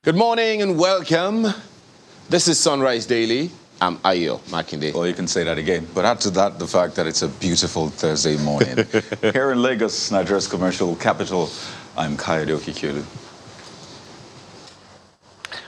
Good morning and welcome. This is Sunrise Daily. I'm Ayo Makinde. Well, you can say that again. But add to that the fact that it's a beautiful Thursday morning. Here in Lagos, Nigeria's commercial capital, I'm Kayode Okikelu.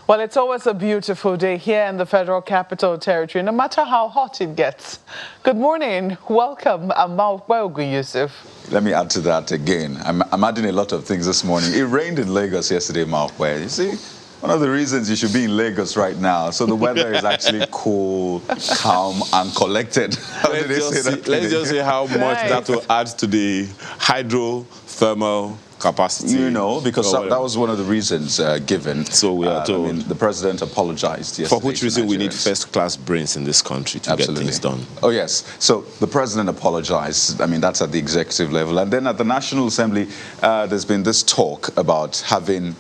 Well, it's always a beautiful day here in the Federal Capital Territory, no matter how hot it gets. Good morning. Welcome. I'm Maukwe Yusuf. Let me add to that again. I'm adding a lot of things this morning. It rained in Lagos yesterday, Maukwe. You see? One of the reasons you should be in Lagos right now. So the weather is actually cool, calm, and collected. Let's just see how much that will add to the hydrothermal capacity. You know, because that was one of the reasons given. So we are told. The president apologized yesterday. For which reason we need first-class brains in this country to get things done. Oh, yes. So the president apologized. I mean, that's at the executive level. And then at the National Assembly, there's been this talk about having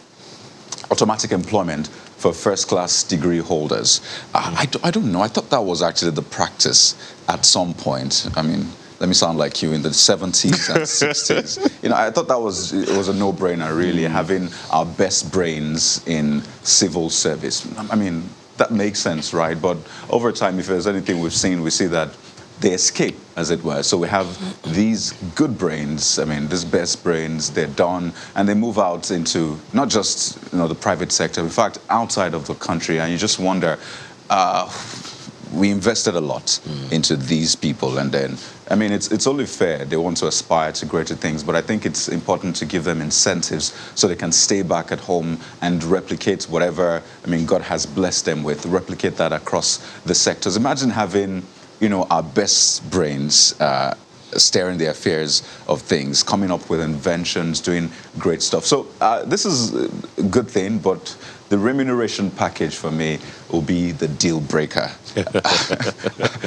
automatic employment for first-class degree holders. I don't know. I thought that was actually the practice at some point. I mean, let me sound like you in the 70s and 60s. You know, I thought it was a no-brainer, really, having our best brains in civil service. I mean, that makes sense, right? But over time, if there's anything we see that they escape, as it were. So we have these good brains, I mean, these best brains, they're done, and they move out into not just, the private sector, in fact, outside of the country, and you just wonder, we invested a lot into these people, and then, I mean, it's only fair. They want to aspire to greater things, but I think it's important to give them incentives so they can stay back at home and replicate whatever, God has blessed them with, replicate that across the sectors. Imagine having our best brains steering the affairs of things, coming up with inventions, doing great stuff. So this is a good thing, but the remuneration package for me will be the deal breaker.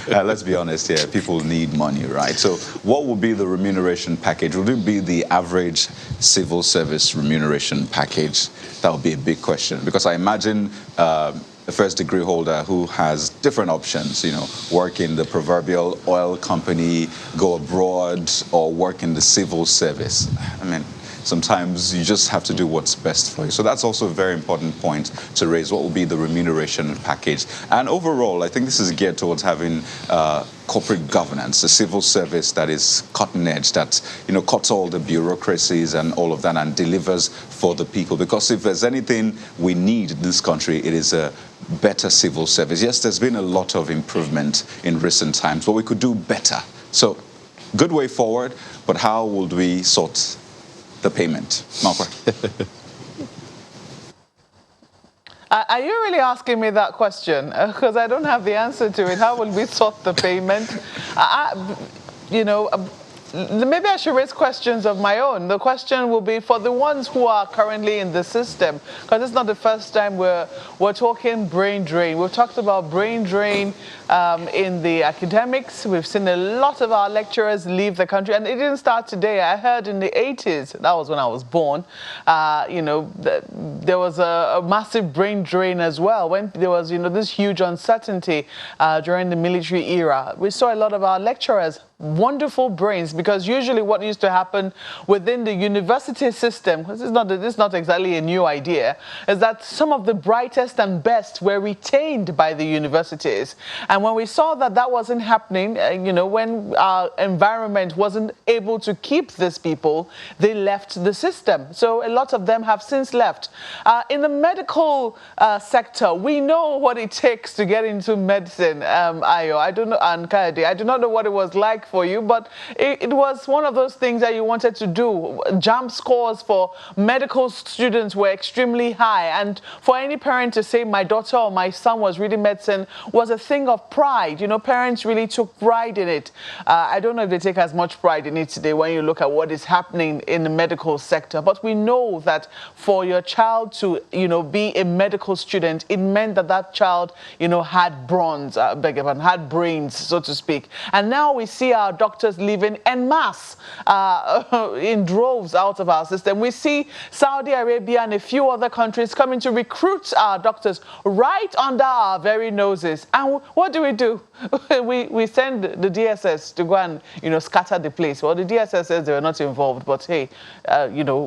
Let's be honest here, people need money, right? So what will be the remuneration package? Will it be the average civil service remuneration package? That will be a big question, because I imagine a first degree holder who has different options, work in the proverbial oil company, go abroad, or work in the civil service. I mean, sometimes you just have to do what's best for you. So that's also a very important point to raise. What will be the remuneration package? And overall, I think this is geared towards having corporate governance, a civil service that is cutting edge, that cuts all the bureaucracies and all of that and delivers for the people. Because if there's anything we need in this country, it is a better civil service. Yes, there's been a lot of improvement in recent times, but we could do better. So, good way forward, but how would we sort the payment? Marco. Are you really asking me that question? Because I don't have the answer to it. How will we sort the payment? Maybe I should raise questions of my own. The question will be for the ones who are currently in the system, because it's not the first time we're talking brain drain. We've talked about brain drain in the academics. We've seen a lot of our lecturers leave the country, and it didn't start today. I heard in the 80s, that was when I was born, there was a massive brain drain as well. When there was, this huge uncertainty during the military era, we saw a lot of our lecturers, wonderful brains, because usually what used to happen within the university system, this is not exactly a new idea, is that some of the brightest and best were retained by the universities. And when we saw that that wasn't happening, when our environment wasn't able to keep these people, they left the system. So a lot of them have since left. In the medical sector, we know what it takes to get into medicine, Ayo. I don't know, and Kayode, I do not know what it was like for you, but it was one of those things that you wanted to do. JAMB scores for medical students were extremely high, and for any parent to say my daughter or my son was reading medicine was a thing of pride. Parents really took pride in it. I don't know if they take as much pride in it today when you look at what is happening in the medical sector, but we know that for your child to be a medical student, it meant that child had brains, so to speak. And now we see see our doctors leaving en masse in droves out of our system. We see Saudi Arabia and a few other countries coming to recruit our doctors right under our very noses. And what do? We send the DSS to go and, scatter the place. Well, the DSS says they were not involved, but hey,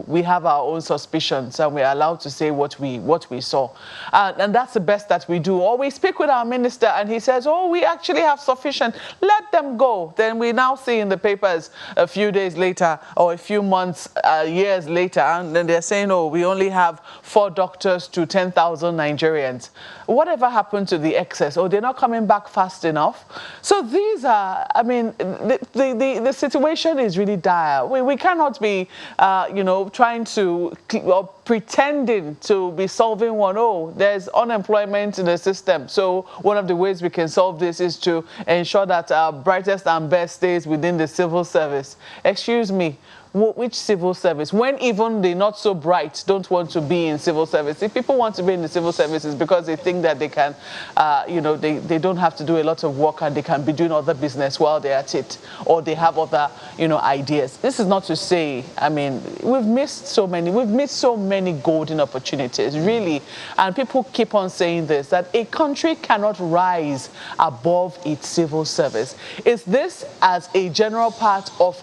we have our own suspicions and we're allowed to say what we saw. And that's the best that we do. Or we speak with our minister and he says, oh, we actually have sufficient. Let them go. Then we now see in the papers a few days later or a few months, years later, and then they're saying, oh, we only have 4 doctors to 10,000 Nigerians. Whatever happened to the excess? Oh, they're not coming back fast enough. So these are, I mean, the situation is really dire. We cannot be, trying to, or pretending to be solving one. Oh, there's unemployment in the system. So one of the ways we can solve this is to ensure that our brightest and best stays within the civil service. Excuse me. Which civil service? When even the not so bright don't want to be in civil service. If people want to be in the civil service, it's because they think that they can, they don't have to do a lot of work and they can be doing other business while they're at it, or they have other, ideas. This is not to say, I mean, we've missed so many golden opportunities, really. And people keep on saying this, that a country cannot rise above its civil service. Is this as a general part of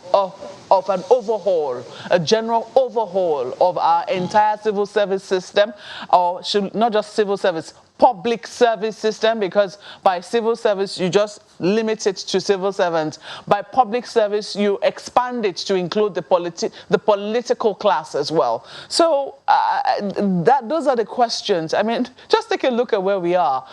an overhaul, a general overhaul of our entire civil service system, or should not just civil service, public service system, because by civil service you just limit it to civil servants. By public service you expand it to include the political class as well. So those are the questions. I mean, just take a look at where we are.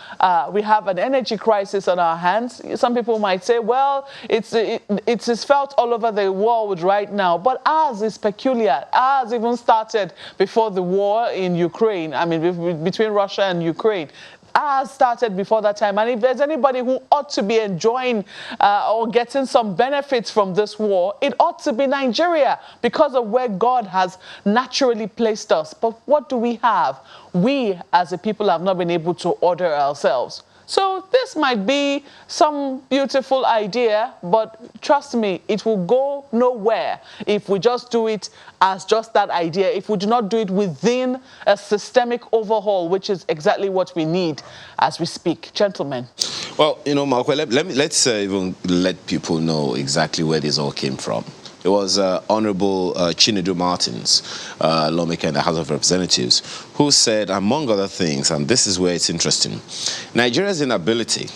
We have an energy crisis on our hands. Some people might say, well, it's felt all over the world right now, but ours is peculiar. Ours even started before the war in Ukraine. I mean, between Russia and Ukraine. Ours started before that time, and if there's anybody who ought to be enjoying or getting some benefits from this war, it ought to be Nigeria, because of where God has naturally placed us. But what do we have? We as a people have not been able to order ourselves. So this might be some beautiful idea, but trust me, it will go nowhere if we just do it as just that idea, if we do not do it within a systemic overhaul, which is exactly what we need as we speak. Gentlemen. Well, Malkwe, let's even let people know exactly where this all came from. It was Honorable Chinedu Martins, lawmaker in the House of Representatives, who said, among other things, and this is where it's interesting, Nigeria's inability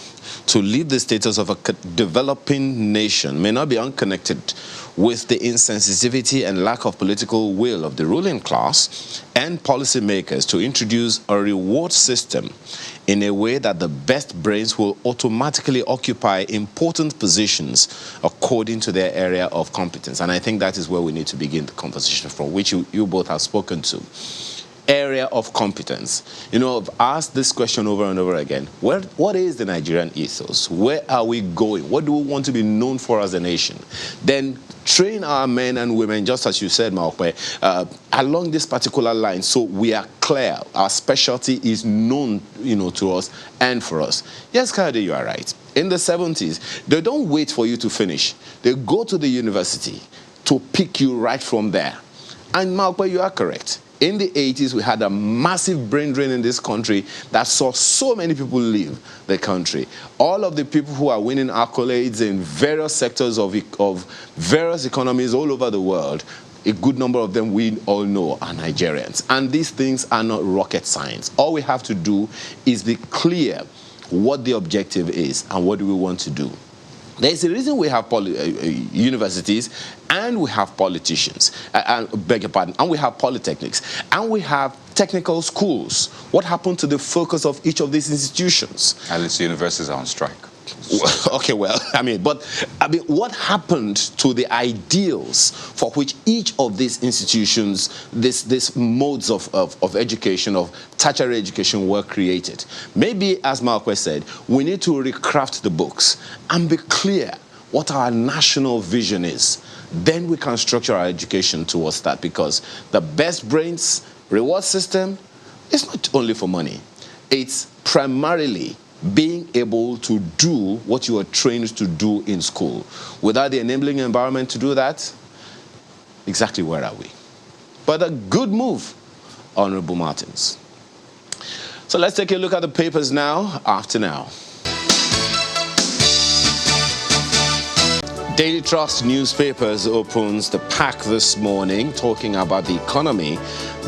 to leave the status of a developing nation may not be unconnected with the insensitivity and lack of political will of the ruling class and policymakers to introduce a reward system in a way that the best brains will automatically occupy important positions according to their area of competence. And I think that is where we need to begin the conversation from, which you both have spoken to. Area of competence. I've asked this question over and over again. What is the Nigerian ethos? Where are we going? What do we want to be known for as a nation? Then train our men and women, just as you said, Malkwe, along this particular line, so we are clear. Our specialty is known, to us and for us. Yes, Kayode, you are right. In the 70s, they don't wait for you to finish. They go to the university to pick you right from there. And Malkwe, you are correct. In the 80s, we had a massive brain drain in this country that saw so many people leave the country. All of the people who are winning accolades in various sectors of various economies all over the world, a good number of them we all know are Nigerians. And these things are not rocket science. All we have to do is be clear what the objective is and what do we want to do. There's a reason we have universities and we have politicians, and we have polytechnics, and we have technical schools. What happened to the focus of each of these institutions? At least universities are on strike. Okay, well, what happened to the ideals for which each of these institutions, this modes of education, of tertiary education were created? Maybe, as Malkwe said, we need to recraft the books and be clear what our national vision is. Then we can structure our education towards that, because the best brains reward system is not only for money. It's primarily being able to do what you are trained to do in school. Without the enabling environment to do that, exactly where are we? But a good move, Honorable Martins. So let's take a look at the papers now, after now. Daily Trust newspapers opens the pack this morning talking about the economy.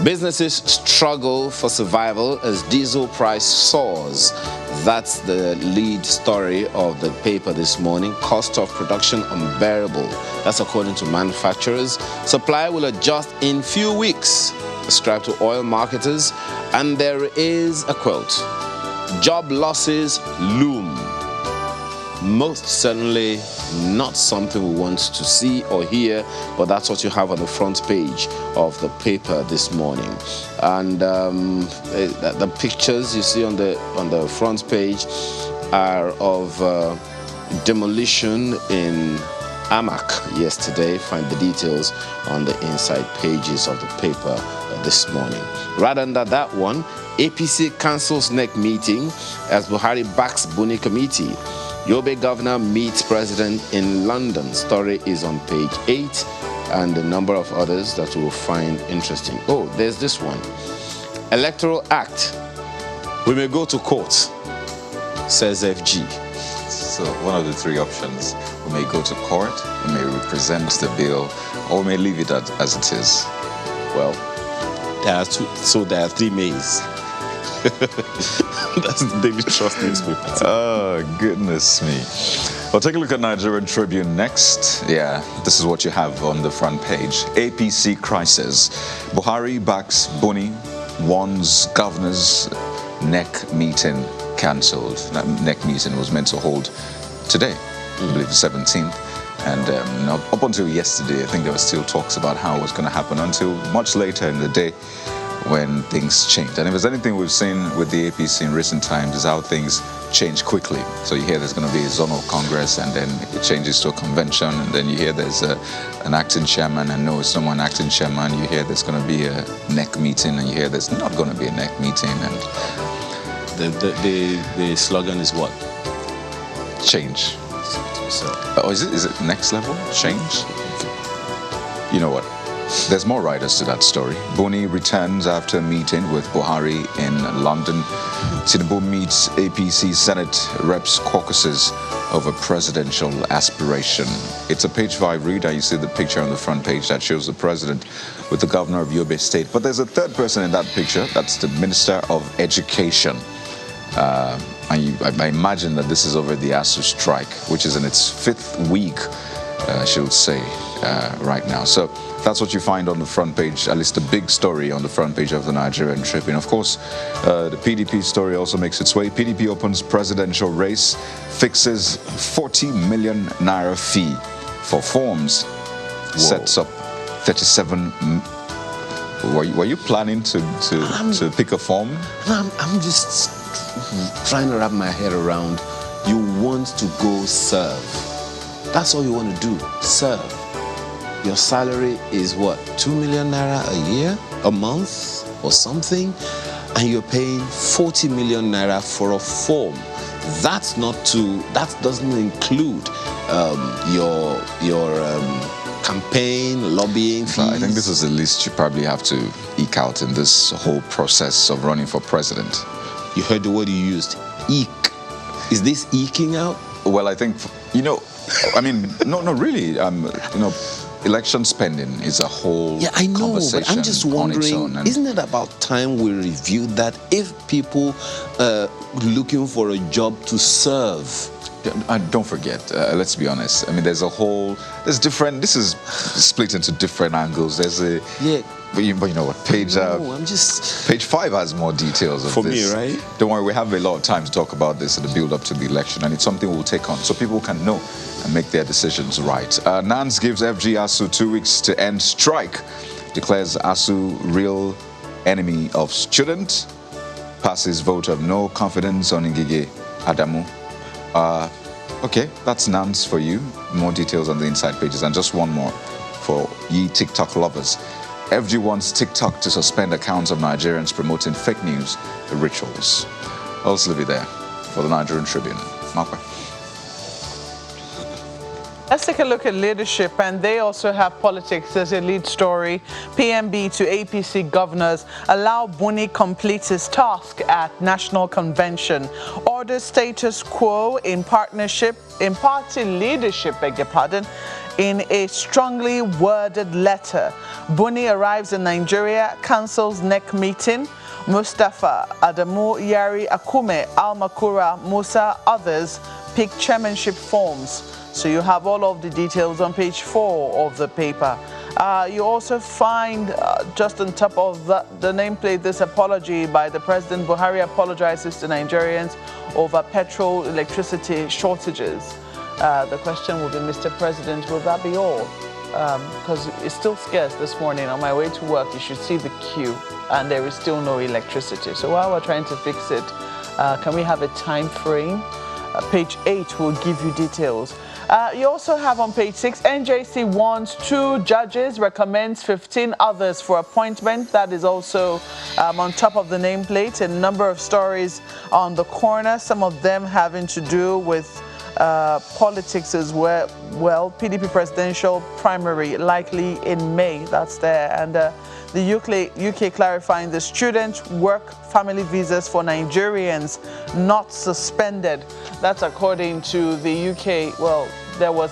Businesses struggle for survival as diesel price soars. That's the lead story of the paper this morning. Cost of production unbearable. That's according to manufacturers. Supply will adjust in few weeks, ascribed to oil marketers. And there is a quote: job losses loom. Most certainly not something we want to see or hear, but that's what you have on the front page of the paper this morning. And the pictures you see on the front page are of demolition in Amak yesterday. Find the details on the inside pages of the paper this morning. Right under that one, APC cancels NEC meeting as Buhari backs Buni committee. Yobe governor meets president in London. Story is on page 8, and a number of others that you will find interesting. Oh, there's this one. Electoral Act. We may go to court, says FG. So one of the three options: we may go to court, we may represent the bill, or we may leave it as it is. Well, there are three mays. That's the Daily Trust newspaper. Oh, goodness me. Well, take a look at Nigerian Tribune next. Yeah, this is what you have on the front page. APC crisis. Buhari backs Buni, warns governors. NEC meeting cancelled. That NEC meeting was meant to hold today, I believe the 17th. And up until yesterday, I think there were still talks about how it was going to happen until much later in the day, when things changed. And if there's anything we've seen with the APC in recent times is how things change quickly. So you hear there's going to be a zonal congress, and then it changes to a convention, and then you hear there's an acting chairman, and no, it's not an acting chairman. You hear there's going to be a NEC meeting, and you hear there's not going to be a NEC meeting. And the slogan is what? Change. So. Oh, is it next level? Change? You know what? There's more riders to that story. Buni returns after a meeting with Buhari in London. Tinubu meets APC Senate reps caucuses over presidential aspiration. It's a page 5 read, and you see the picture on the front page that shows the president with the governor of Yobe State. But there's a third person in that picture. That's the Minister of Education. I imagine that this is over the ASU strike, which is in its 5th week, I should say, right now. So that's what you find on the front page, at least the big story on the front page of the Nigerian Tribune. Of course, the PDP story also makes its way. PDP opens presidential race, fixes 40 million naira fee for forms, sets up 37. Were you planning to pick a form? I'm just trying to wrap my head around. You want to go serve. That's all you want to do, serve. Your salary is what, 2 million naira a year, a month or something, and you're paying 40 million naira for a form. That doesn't include your campaign, lobbying fees. I think this is the least you probably have to eke out in this whole process of running for president. You heard the word you used, eke. Is this eking out? Well, I think, no, really, election spending is a whole conversation. But I'm just wondering, isn't it about time we reviewed that? If people looking for a job to serve, don't forget, let's be honest. I mean, this is split into different angles. But you know what? Page 5 has more details of this. For me, right? Don't worry, we have a lot of time to talk about this in the build-up to the election, and it's something we'll take on so people can know and make their decisions right. Nance gives FG ASU 2 weeks to end strike, declares ASU real enemy of student, passes vote of no confidence on Ngige Adamu. Okay, that's Nance for you. More details on the inside pages, and just one more for ye TikTok lovers. FG wants TikTok to suspend accounts of Nigerians promoting fake news rituals. I'll just leave it there. for the Nigerian Tribune. Marco. Let's take a look at leadership, and they also have politics as a lead story. PMB to APC governors allow Buni complete his task at National Convention. Order status quo in partnership, in party leadership, beg your pardon, in a strongly worded letter. Buni arrives in Nigeria, cancels NEC meeting. Mustafa, Adamu, Yari, Akume, Al-Makura, Musa, others pick chairmanship forms. So you have all of the details on page 4 of the paper. You also find, just on top of the nameplate, this apology by the President. Buhari apologizes to Nigerians over petrol, electricity shortages. The question will be, Mr. President, will that be all? Because it's still scarce this morning. On my way to work, you should see the queue, and there is still no electricity. So while we're trying to fix it, can we have a time frame? Page 8 will give you details. You also have on page 6, NJC wants 2 judges, recommends 15 others for appointment. That is also on top of the nameplate. A number of stories on the corner, some of them having to do with politics as well. Well, PDP presidential primary likely in May. That's there. And the UK clarifying the student work family visas for Nigerians not suspended. That's according to the UK. Well, there was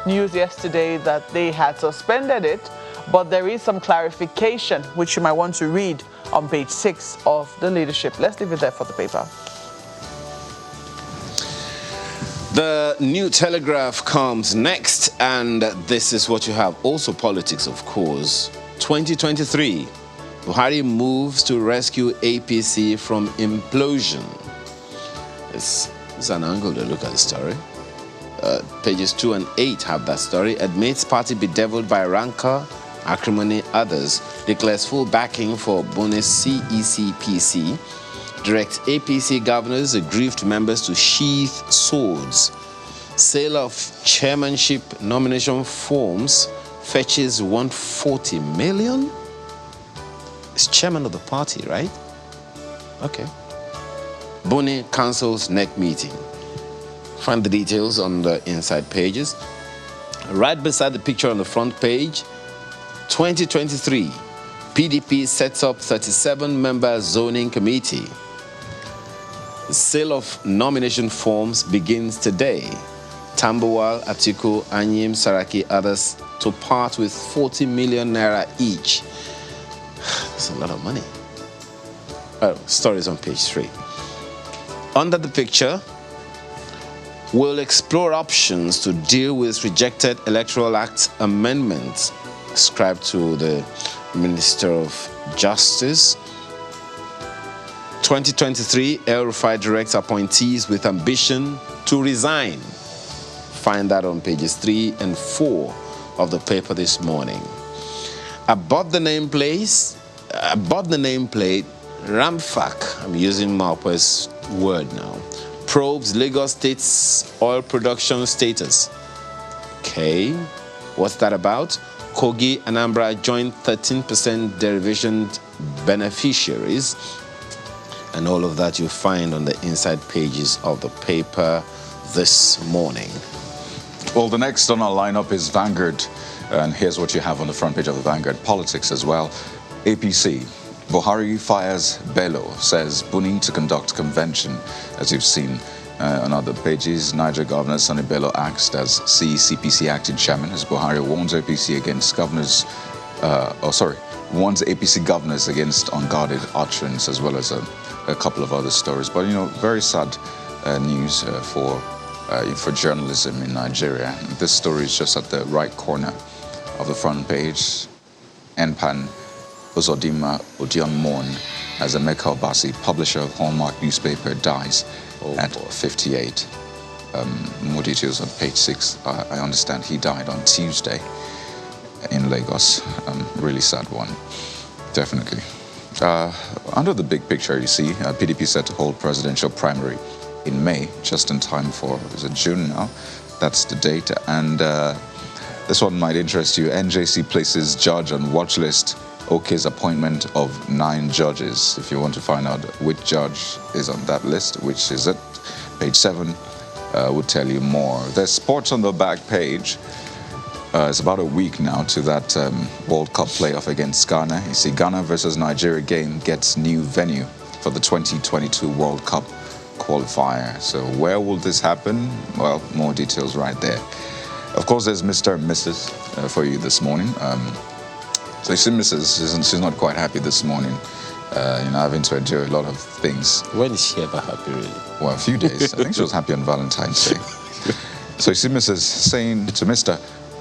news yesterday that they had suspended it, but there is some clarification which you might want to read on page 6 of the leadership. Let's leave it there for the paper. The New Telegraph comes next, and this is what you have. Also politics, of course. 2023, Buhari moves to rescue APC from implosion. It's an angle to look at the story. Pages 2 and 8 have that story. Admits party bedeviled by rancor, acrimony, others. Declares full backing for bonus CECPC. Directs APC governors, aggrieved members to sheath swords. Sale of chairmanship nomination forms fetches 140 million. It's chairman of the party, right? Okay. Buni cancels NEC meeting. Find the details on the inside pages. Right beside the picture on the front page, 2023, PDP sets up 37-member zoning committee. The sale of nomination forms begins today. Tambuwal, Atiku, Anyim, Saraki, others to part with 40 million naira each. That's a lot of money. Stories on page 3. Under the picture, we'll explore options to deal with rejected Electoral Act amendments, ascribed to the Minister of Justice. 2023, El Rufai directs appointees with ambition to resign. Find that on pages 3 and 4 of the paper this morning. Above the nameplate, Ramfak, I'm using Marquez's word now, probes Lagos State's oil production status. Okay, what's that about? Kogi, Anambra joined 13% derivation beneficiaries. And all of that you find on the inside pages of the paper this morning. Well, the next on our lineup is Vanguard, and here's what you have on the front page of the Vanguard. Politics as well. APC. Buhari fires Bello, says Buni to conduct convention. As you've seen on other pages, Niger Governor Sani Bello acts as CECPC acting chairman as Buhari warns APC against governors, warns APC governors against unguarded utterance, as well as a couple of other stories. But, you know, very sad news for journalism in Nigeria. This story is just at the right corner of the front page. NPAN Uzodimma Odion as Emeka Obasi, publisher of Hallmark newspaper, dies at 58. More details on page 6. I understand he died on Tuesday in Lagos. Really sad one, definitely. Under the big picture, you see, PDP set to hold presidential primary in May, just in time for, is it June now? That's the date. And this one might interest you. NJC places judge on watch list. OK's appointment of 9 judges. If you want to find out which judge is on that list, which is it, Page 7 would tell you more. There's sports on the back page. It's about a week now to that World Cup playoff against Ghana. You see, Ghana versus Nigeria game gets new venue for the 2022 World Cup qualifier. So where will this happen? Well, more details right there. Of course, there's Mr. and Mrs. For you this morning. So you see, Mrs. She's not quite happy this morning. Having to endure a lot of things. When is she ever happy, really? Well, a few days. I think she was happy on Valentine's Day. So you see Mrs. saying to Mr.,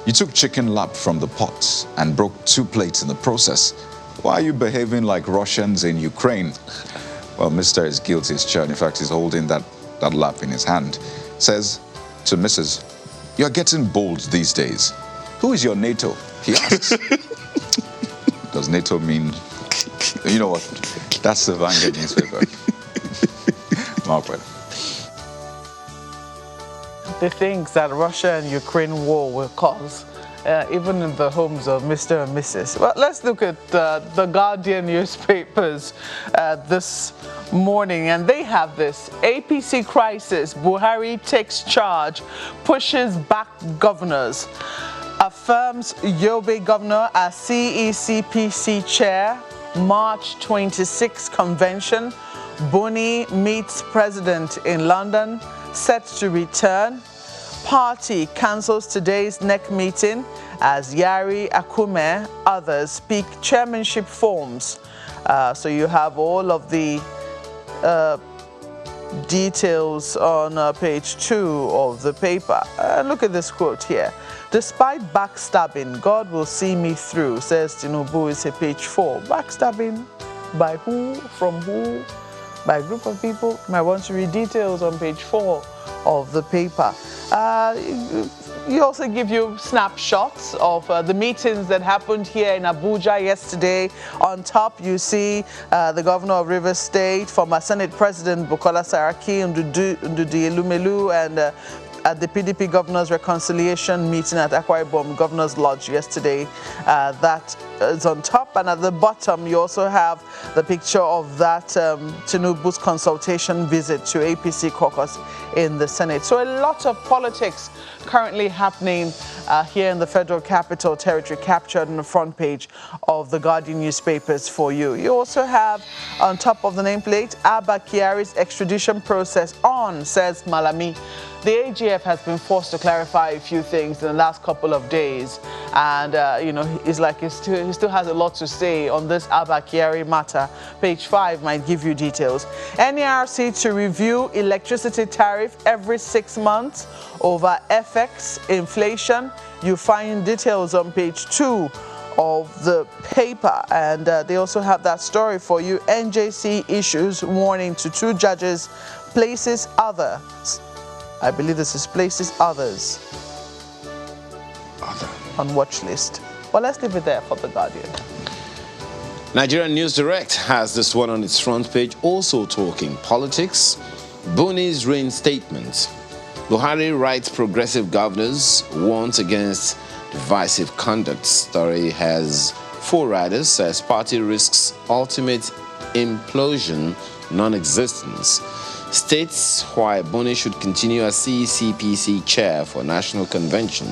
you took chicken lap from the pot and broke 2 plates in the process. Why are you behaving like Russians in Ukraine? Well, Mr. is guilty as charged. In fact, he's holding that lap in his hand. Says to Mrs., you're getting bold these days. Who is your NATO? He asks. Does NATO mean... You know what? That's the Vanguard newspaper. Margaret. The things that Russia and Ukraine war will cause, even in the homes of Mr. and Mrs. Well, let's look at the Guardian newspapers this morning, and they have this. APC crisis, Buhari takes charge, pushes back governors, affirms Yobe governor as CECPC chair, March 26 convention, Buni meets president in London, set to return. Party cancels today's NEC meeting as Yari Akume, others speak chairmanship forms. So you have all of the details on page 2 of the paper. Look at this quote here. Despite backstabbing, God will see me through, says Tinubu. Is page 4. Backstabbing by who? From who? By a group of people. You might want to read details on page 4 of the paper. You also give you snapshots of the meetings that happened here in Abuja yesterday. On top, you see the governor of Rivers State, former Senate President Bukola Saraki, Ndudi Elumelu, and at the PDP Governors Reconciliation meeting at Akwa Ibom Governor's Lodge yesterday. That is on top. And at the bottom, you also have the picture of that Tinubu's consultation visit to APC caucus in the Senate. So a lot of politics currently happening here in the Federal Capital Territory, captured on the front page of the Guardian newspapers for you. You also have on top of the nameplate, Abba Kyari's extradition process on, says Malami. The AGF has been forced to clarify a few things in the last couple of days, and it's like he still has a lot to say on this Abba Kyari matter. Page 5 might give you details. NERC to review electricity tariff every 6 months over FX inflation. You find details on page 2 of the paper, and they also have that story for you. NJC issues warning to 2 judges, places others. I believe this is places others on watch list. Well, let's leave it there for the Guardian. Nigerian News Direct has this one on its front page, also talking politics. Buni's reinstatement. Buhari writes progressive governors, warns against divisive conduct. Story has 4 riders, says party risks ultimate implosion, non-existence. States why Buni should continue as CECPC chair for National Convention.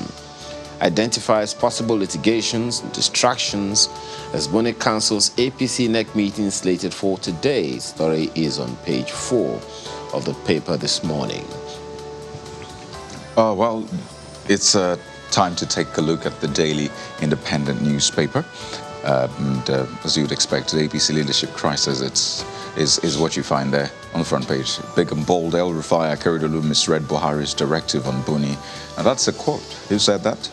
Identifies possible litigations, distractions as Buni cancels APC NEC meeting slated for today. Story is on page 4 of the paper this morning. Well, it's time to take a look at the daily independent newspaper. As you would expect, the APC leadership crisis is what you find there on the front page. Big and bold, El Rufai Akeredolu misread Buhari's directive on Buni. And that's a quote. Who said that?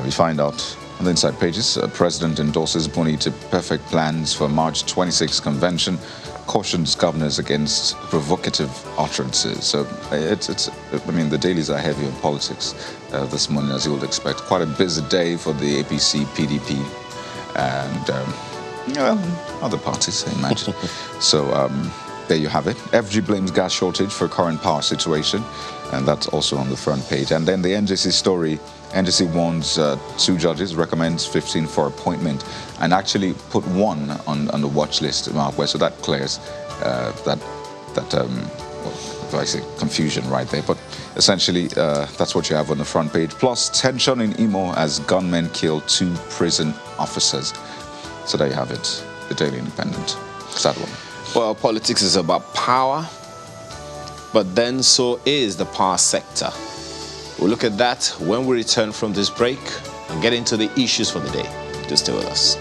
We find out on the inside pages. President endorses Buni to perfect plans for March 26 convention. Cautions governors against provocative utterances. So the dailies are heavy on politics this morning, as you would expect. Quite a busy day for the APC, PDP, and other parties, I imagine. So there you have it. FG blames gas shortage for current power situation, and that's also on the front page. And then the NJC story. NJC warns 2 judges, recommends 15 for appointment, and actually put 1 on the watch list, Mark West. So that clears like I say, confusion right there. But essentially, that's what you have on the front page. Plus, tension in Imo as gunmen kill 2 prison officers. So there you have it, the Daily Independent. Sad one. Well, politics is about power, but then so is the power sector. We'll look at that when we return from this break and get into the issues for the day. Just stay with us.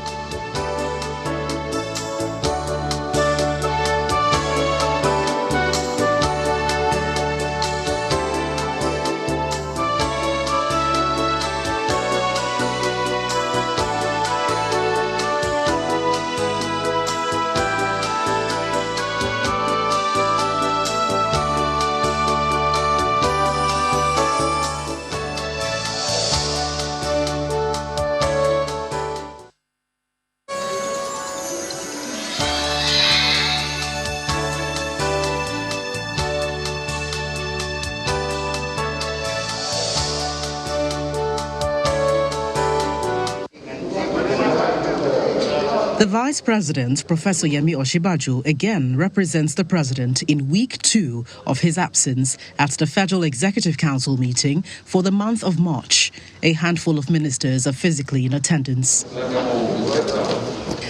The Vice President, Professor Yemi Osinbajo, again represents the President in week 2 of his absence at the Federal Executive Council meeting for the month of March. A handful of ministers are physically in attendance.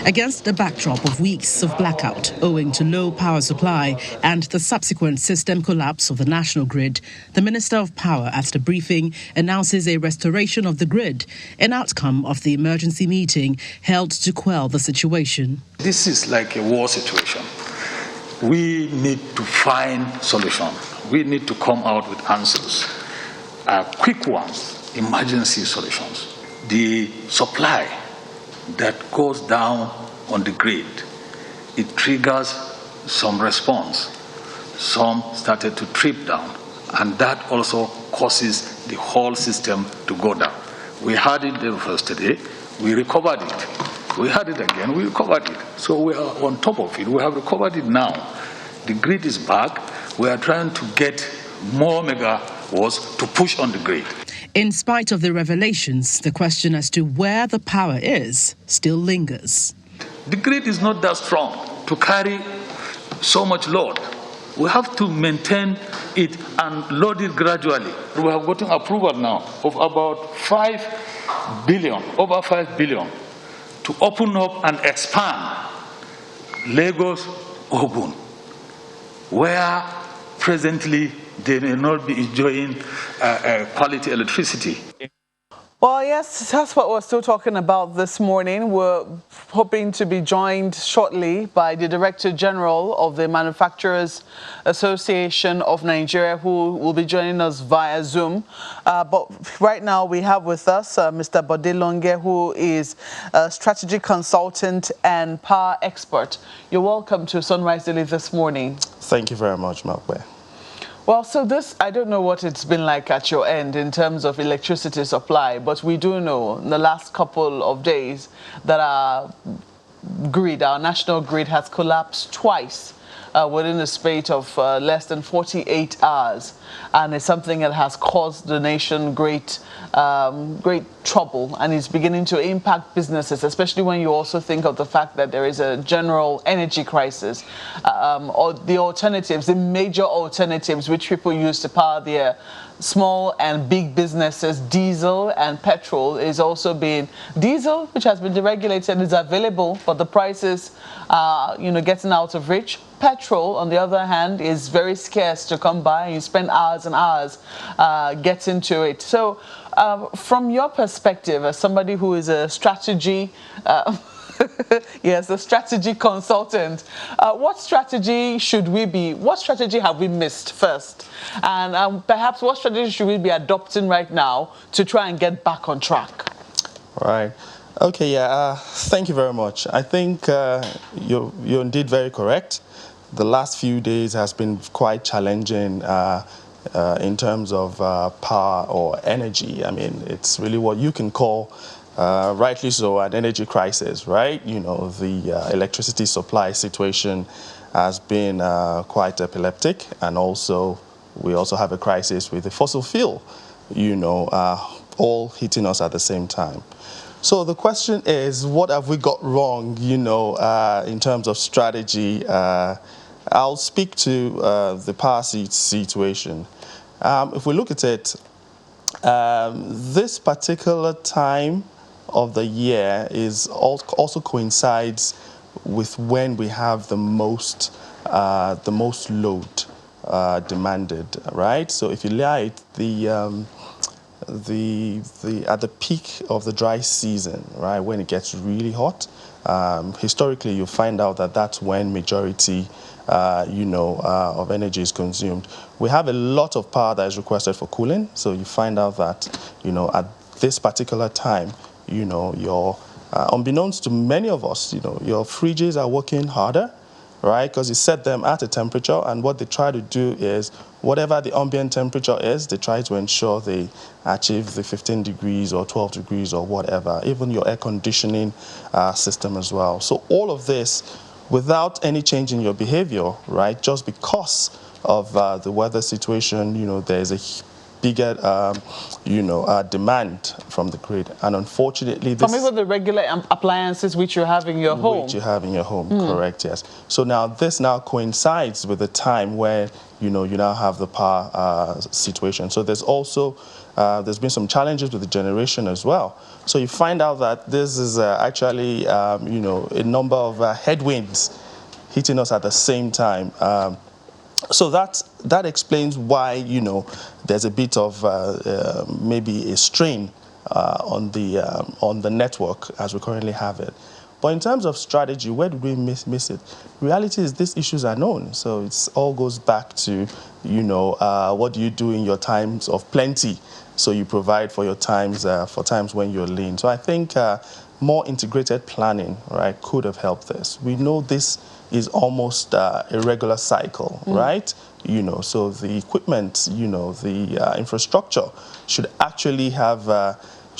Against the backdrop of weeks of blackout owing to low power supply and the subsequent system collapse of the national grid, the Minister of Power at the briefing announces a restoration of the grid, an outcome of the emergency meeting held to quell the situation. This is like a war situation. We need to find solutions. We need to come out with answers, quick ones, emergency solutions. The supply that goes down on the grid, it triggers some response. Some started to trip down, and that also causes the whole system to go down. We had it the first day, we recovered it. We had it again, we recovered it. So we are on top of it. We have recovered it now. The grid is back. We are trying to get more megawatts to push on the grid. In spite of the revelations, the question as to where the power is still lingers. The grid is not that strong to carry so much load. We have to maintain it and load it gradually. We have gotten approval now of about 5 billion, over 5 billion, to open up and expand Lagos, Ogun, where presently they may not be enjoying quality electricity. Well, yes, that's what we're still talking about this morning. We're hoping to be joined shortly by the Director General of the Manufacturers Association of Nigeria, who will be joining us via Zoom. But right now we have with us Mr. Bode Longe, who is a strategy consultant and power expert. You're welcome to Sunrise Daily this morning. Thank you very much, Malkwe. Well, so this, I don't know what it's been like at your end in terms of electricity supply, but we do know in the last couple of days that our grid, our national grid, has collapsed twice within a spate of less than 48 hours. And it's something that has caused the nation great trouble, and it's beginning to impact businesses, especially when you also think of the fact that there is a general energy crisis. Or the alternatives, the major alternatives which people use to power their small and big businesses, diesel and petrol, is also being diesel, which has been deregulated, is available, but the prices are, getting out of reach. Petrol, on the other hand, is very scarce to come by. You spend hours and hours getting to it. So, from your perspective, as somebody who is a strategy yes, a strategy consultant. What strategy have we missed first? And perhaps what strategy should we be adopting right now to try and get back on track? Right. Okay, yeah, thank you very much. I think you're indeed very correct. The last few days has been quite challenging in terms of power or energy. I mean, it's really what you can call rightly so, an energy crisis, right? The electricity supply situation has been quite epileptic, and we also have a crisis with the fossil fuel, all hitting us at the same time. So the question is, what have we got wrong, in terms of strategy I'll speak to the power situation. If we look at it, this particular time of the year is also coincides with when we have the most load demanded, right? So if you like at the peak of the dry season, right, when it gets really hot, historically you find out that that's when majority of energy is consumed. We have a lot of power that is requested for cooling, so you find out that at this particular time, your unbeknownst to many of us, your fridges are working harder, right? Because you set them at a temperature, and what they try to do is whatever the ambient temperature is, they try to ensure they achieve the 15 degrees or 12 degrees or whatever, even your air conditioning system as well. So all of this without any change in your behavior, right? Just because of the weather situation, there's a bigger, demand from the grid. And unfortunately, this... From even the regular appliances which you have in your home. Which you have in your home, correct, yes. So now this now coincides with the time where, you now have the power situation. So there's also, there's been some challenges with the generation as well. So you find out that this is actually, a number of headwinds hitting us at the same time. So that explains why, there's a bit of maybe a strain on the network as we currently have it. But in terms of strategy, where did we miss it? Reality is these issues are known. So it all goes back to, what do you do in your times of plenty? So you provide for your times, for times when you're lean. So I think more integrated planning, right, could have helped this. We know this is almost a regular cycle, right? So the equipment, the infrastructure should actually have,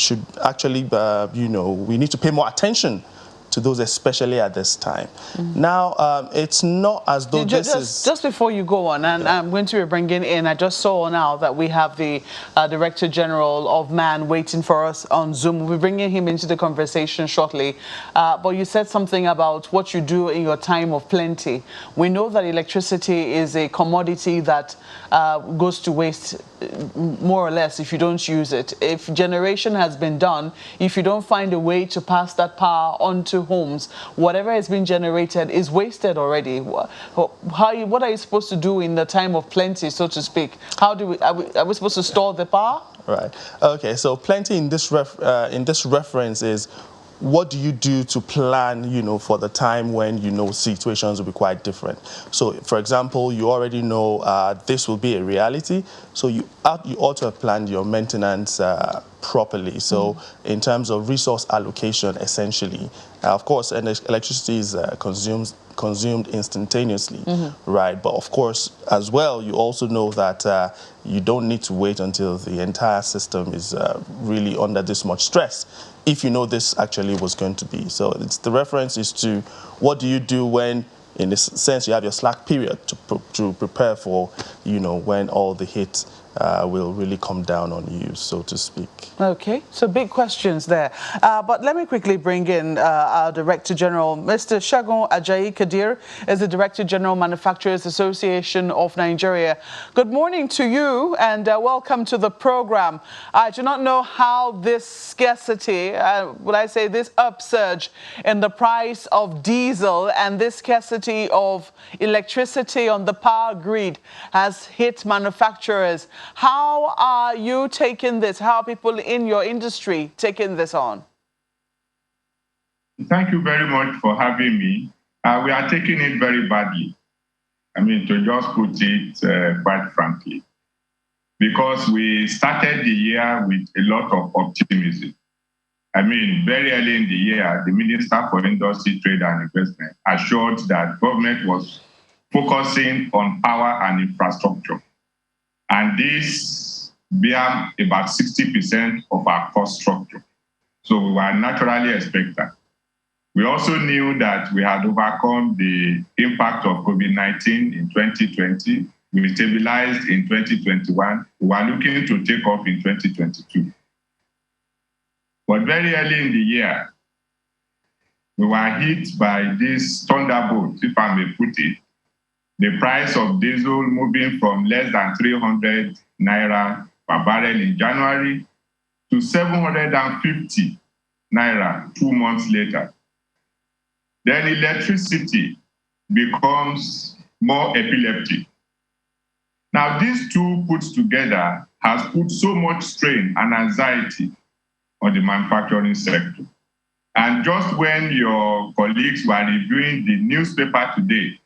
we need to pay more attention to those, especially at this time. Now, it's not as though Just before you go on, and I'm going to be bringing in, I just saw now that we have the Director General of MAN waiting for us on Zoom. We'll be bringing him into the conversation shortly. But you said something about what you do in your time of plenty. We know that electricity is a commodity that goes to waste more or less if you don't use it. If generation has been done, if you don't find a way to pass that power on to homes, whatever has been generated is wasted already. What are you supposed to do in the time of plenty, so to speak? Are we supposed to store the power? Right. Okay. So plenty in this reference is, what do you do to plan, for the time when, situations will be quite different? So, for example, you already know this will be a reality, so you ought to have planned your maintenance properly. So, in terms of resource allocation, essentially, of course, electricity is consumed instantaneously, right? But of course, as well, you also know that you don't need to wait until the entire system is really under this much stress, if you know this actually was going to be. So the reference is to what do you do when, in this sense, you have your slack period to prepare for, when all the hit will really come down on you, so to speak. Okay, so big questions there. But let me quickly bring in our Director General. Mr. Shagun Ajayi Kadir is the Director General Manufacturers Association of Nigeria. Good morning to you and welcome to the program. I do not know how this scarcity, this upsurge in the price of diesel and this scarcity of electricity on the power grid has hit manufacturers. How are you taking this? How are people in your industry taking this on? Thank you very much for having me. We are taking it very badly. To just put it quite frankly, because we started the year with a lot of optimism. Very early in the year, the Minister for Industry, Trade and Investment assured that government was focusing on power and infrastructure. And this bear about 60% of our cost structure. So we were naturally expectant. We also knew that we had overcome the impact of COVID-19 in 2020. We stabilized in 2021. We were looking to take off in 2022. But very early in the year, we were hit by this thunderbolt, if I may put it, the price of diesel moving from less than 300 naira per barrel in January to 750 naira 2 months later. Then electricity becomes more epileptic. Now, these two put together has put so much strain and anxiety on the manufacturing sector. And just when your colleagues were reviewing the newspaper today,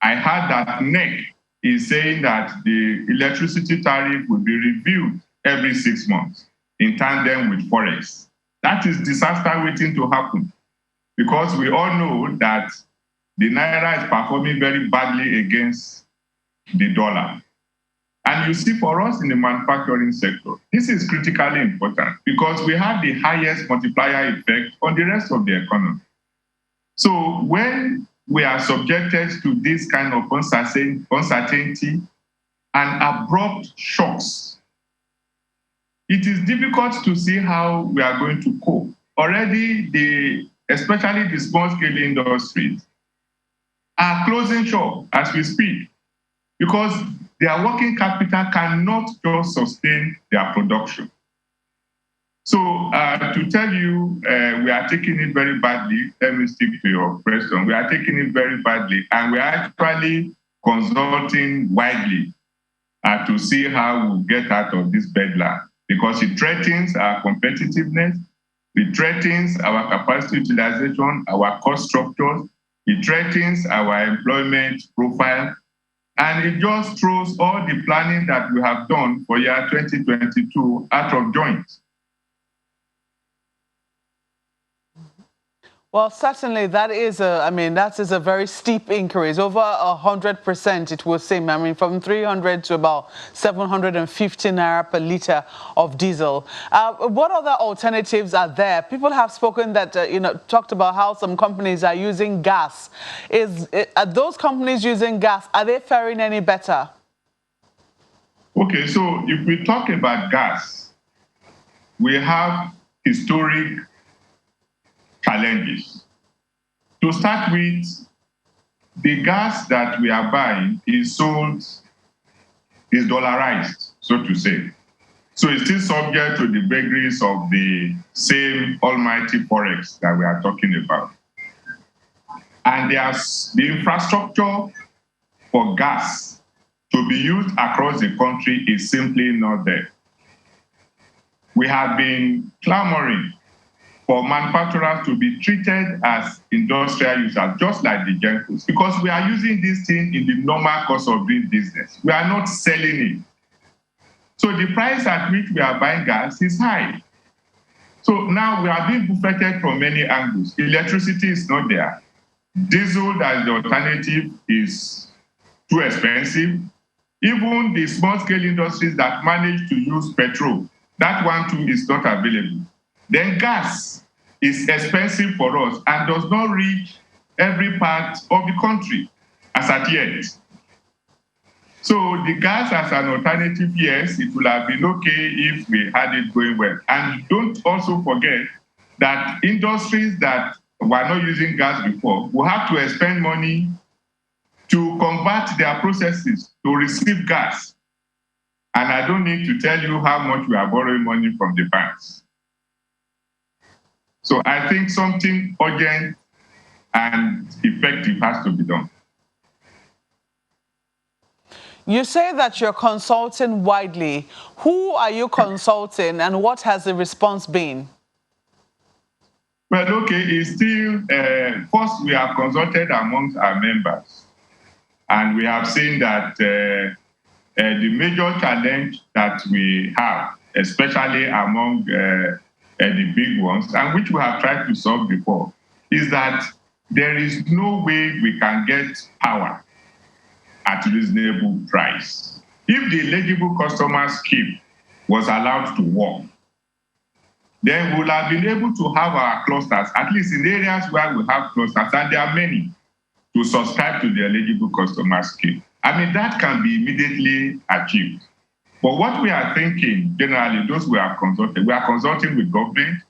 I heard that NEC is saying that the electricity tariff will be reviewed every 6 months in tandem with Forex. That is disaster waiting to happen, because we all know that the Naira is performing very badly against the dollar. And you see, for us in the manufacturing sector, this is critically important because we have the highest multiplier effect on the rest of the economy. So when we are subjected to this kind of uncertainty and abrupt shocks, it is difficult to see how we are going to cope. Already, especially the small-scale industries, are closing shop as we speak because their working capital cannot just sustain their production. So to tell you, we are taking it very badly. Let me stick to your question. We are taking it very badly, and we are actually consulting widely to see how we'll get out of this bedlam, because it threatens our competitiveness, it threatens our capacity utilization, our cost structures, it threatens our employment profile, and it just throws all the planning that we have done for year 2022 out of joint. Well, certainly that is a very steep increase, over 100%, it will seem. I mean, from 300 to about 750 naira per litre of diesel. What other alternatives are there? People have spoken that, talked about how some companies are using gas. Are those companies using gas, are they faring any better? Okay, so if we talk about gas, we have historic challenges. To start with, the gas that we are buying is dollarized, so to say. So it's still subject to the vagaries of the same almighty Forex that we are talking about. And there's the infrastructure for gas to be used across the country is simply not there. We have been clamoring for manufacturers to be treated as industrial users, just like the Gencos, because we are using this thing in the normal course of doing business. We are not selling it. So the price at which we are buying gas is high. So now we are being buffeted from many angles. Electricity is not there. Diesel, as the alternative, is too expensive. Even the small-scale industries that manage to use petrol, that one too is not available. Then gas is expensive for us and does not reach every part of the country as at yet. So the gas as an alternative, yes, it would have been okay if we had it going well. And don't also forget that industries that were not using gas before will have to spend money to convert their processes to receive gas. And I don't need to tell you how much we are borrowing money from the banks. So I think something urgent and effective has to be done. You say that you're consulting widely. Who are you consulting and what has the response been? Well, okay, it's still, first we have consulted amongst our members. And we have seen that the major challenge that we have, especially among the big ones, and which we have tried to solve before, is that there is no way we can get power at reasonable price. If the eligible customer scheme was allowed to work, then we would have been able to have our clusters, at least in areas where we have clusters, and there are many, to subscribe to the eligible customer scheme. I mean, that can be immediately achieved. But what we are thinking, generally, those we are consulting with government,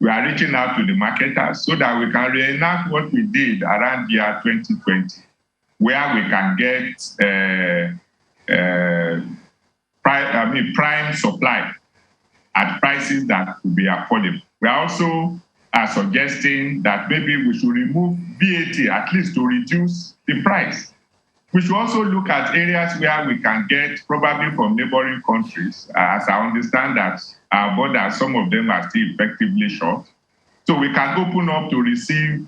we are reaching out to the marketers so that we can reenact what we did around year 2020. where we can get prime supply at prices that will be affordable. We are also suggesting that maybe we should remove VAT, at least to reduce the price. We should also look at areas where we can get, probably from neighboring countries, as I understand that our borders, some of them are still effectively shut. So we can open up to receive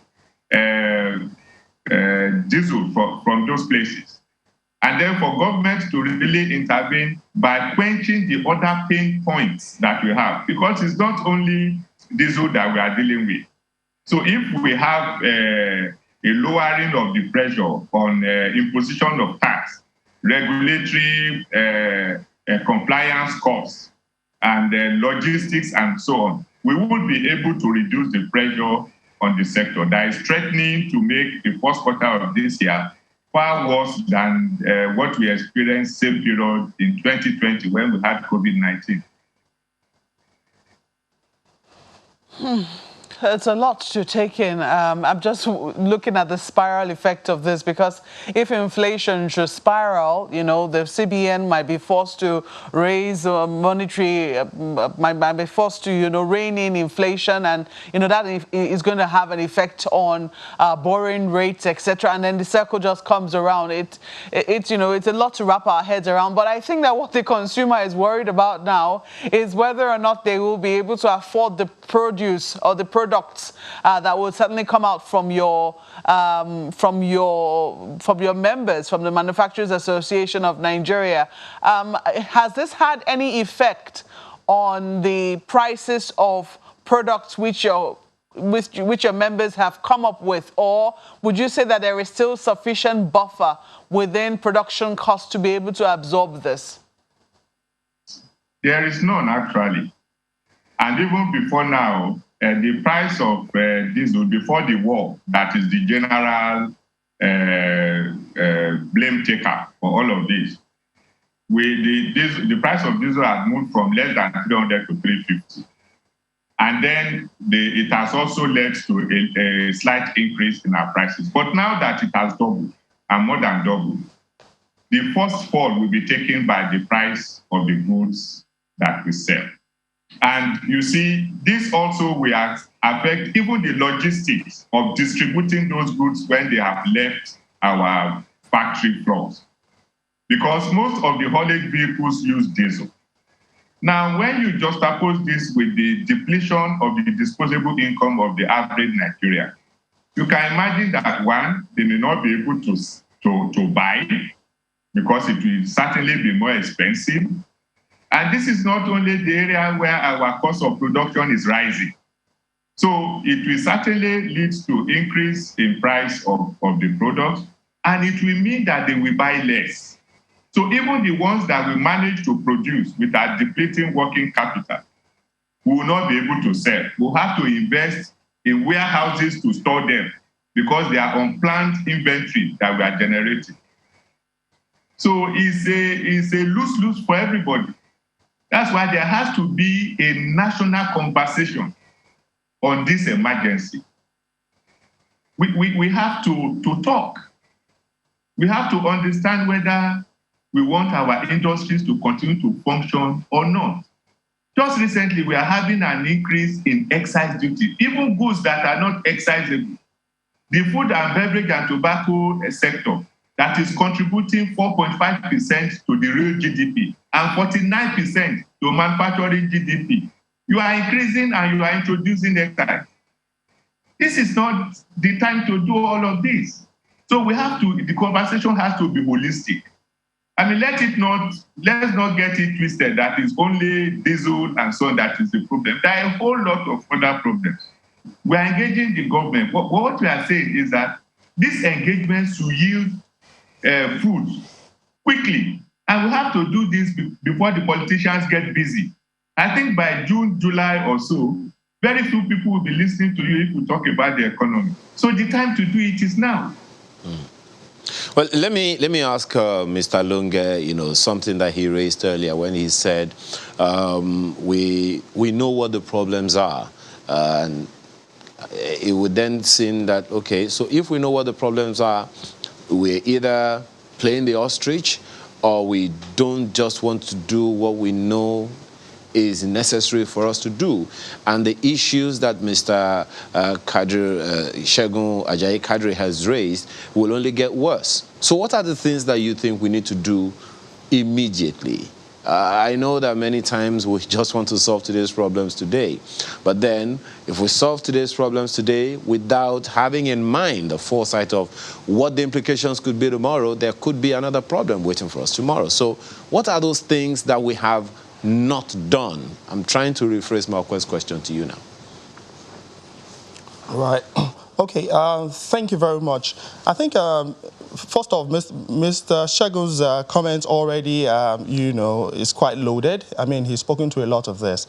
diesel from those places. And then for government to really intervene by quenching the other pain points that we have, because it's not only diesel that we are dealing with. So if we have a lowering of the pressure on imposition of tax, regulatory compliance costs, and logistics and so on, we would be able to reduce the pressure on the sector that is threatening to make the first quarter of this year far worse than what we experienced same period in 2020 when we had COVID-19. It's a lot to take in. I'm just looking at the spiral effect of this, because if inflation should spiral, the CBN might be forced to raise monetary, might be forced to, rein in inflation, and, that is going to have an effect on borrowing rates, etc. And then the circle just comes around. It's a lot to wrap our heads around. But I think that what the consumer is worried about now is whether or not they will be able to afford the produce or the products that will certainly come out from your members, from the Manufacturers Association of Nigeria. Has this had any effect on the prices of products which your members have come up with, or would you say that there is still sufficient buffer within production costs to be able to absorb this? There is none, actually. And even before now, the price of diesel before the war, that is the general blame taker for all of this, the price of diesel has moved from less than 300 to 350. And then it has also led to a slight increase in our prices. But now that it has doubled, and more than doubled, the first fall will be taken by the price of the goods that we sell. And you see, this also will affect even the logistics of distributing those goods when they have left our factory floors, because most of the haulage vehicles use diesel. Now, when you juxtapose this with the depletion of the disposable income of the average Nigerian, you can imagine that, one, they may not be able to buy, because it will certainly be more expensive. And this is not only the area where our cost of production is rising. So it will certainly lead to increase in price of the product, and it will mean that they will buy less. So even the ones that we manage to produce with our depleting working capital, we will not be able to sell. We'll have to invest in warehouses to store them, because they are unplanned inventory that we are generating. So it's a lose-lose for everybody. That's why there has to be a national conversation on this emergency. We have to talk. We have to understand whether we want our industries to continue to function or not. Just recently, we are having an increase in excise duty, even goods that are not excisable. The food and beverage and tobacco sector, that is contributing 4.5% to the real GDP and 49% to manufacturing GDP. You are increasing and you are introducing excise. This is not the time to do all of this. So the conversation has to be holistic. I mean, let's not get it twisted that it's only diesel and so on that is the problem. There are a whole lot of other problems. We are engaging the government. What we are saying is that this engagement should yield food quickly. And we have to do this before the politicians get busy. I think by June, July or so, very few people will be listening to you if we talk about the economy. So the time to do it is now. Well, let me ask Mr. Lunge, something that he raised earlier when he said we know what the problems are, and it would then seem that, okay, so if we know what the problems are, we're either playing the ostrich or we don't just want to do what we know is necessary for us to do. And the issues that Mr. Segun Ajayi Kadri has raised will only get worse. So what are the things that you think we need to do immediately? I know that many times we just want to solve today's problems today. But then, if we solve today's problems today without having in mind the foresight of what the implications could be tomorrow, there could be another problem waiting for us tomorrow. So what are those things that we have not done? I'm trying to rephrase my question to you now. Right. Okay, thank you very much. I think, first off, Mr. Segun's comments already, is quite loaded. I mean, he's spoken to a lot of this.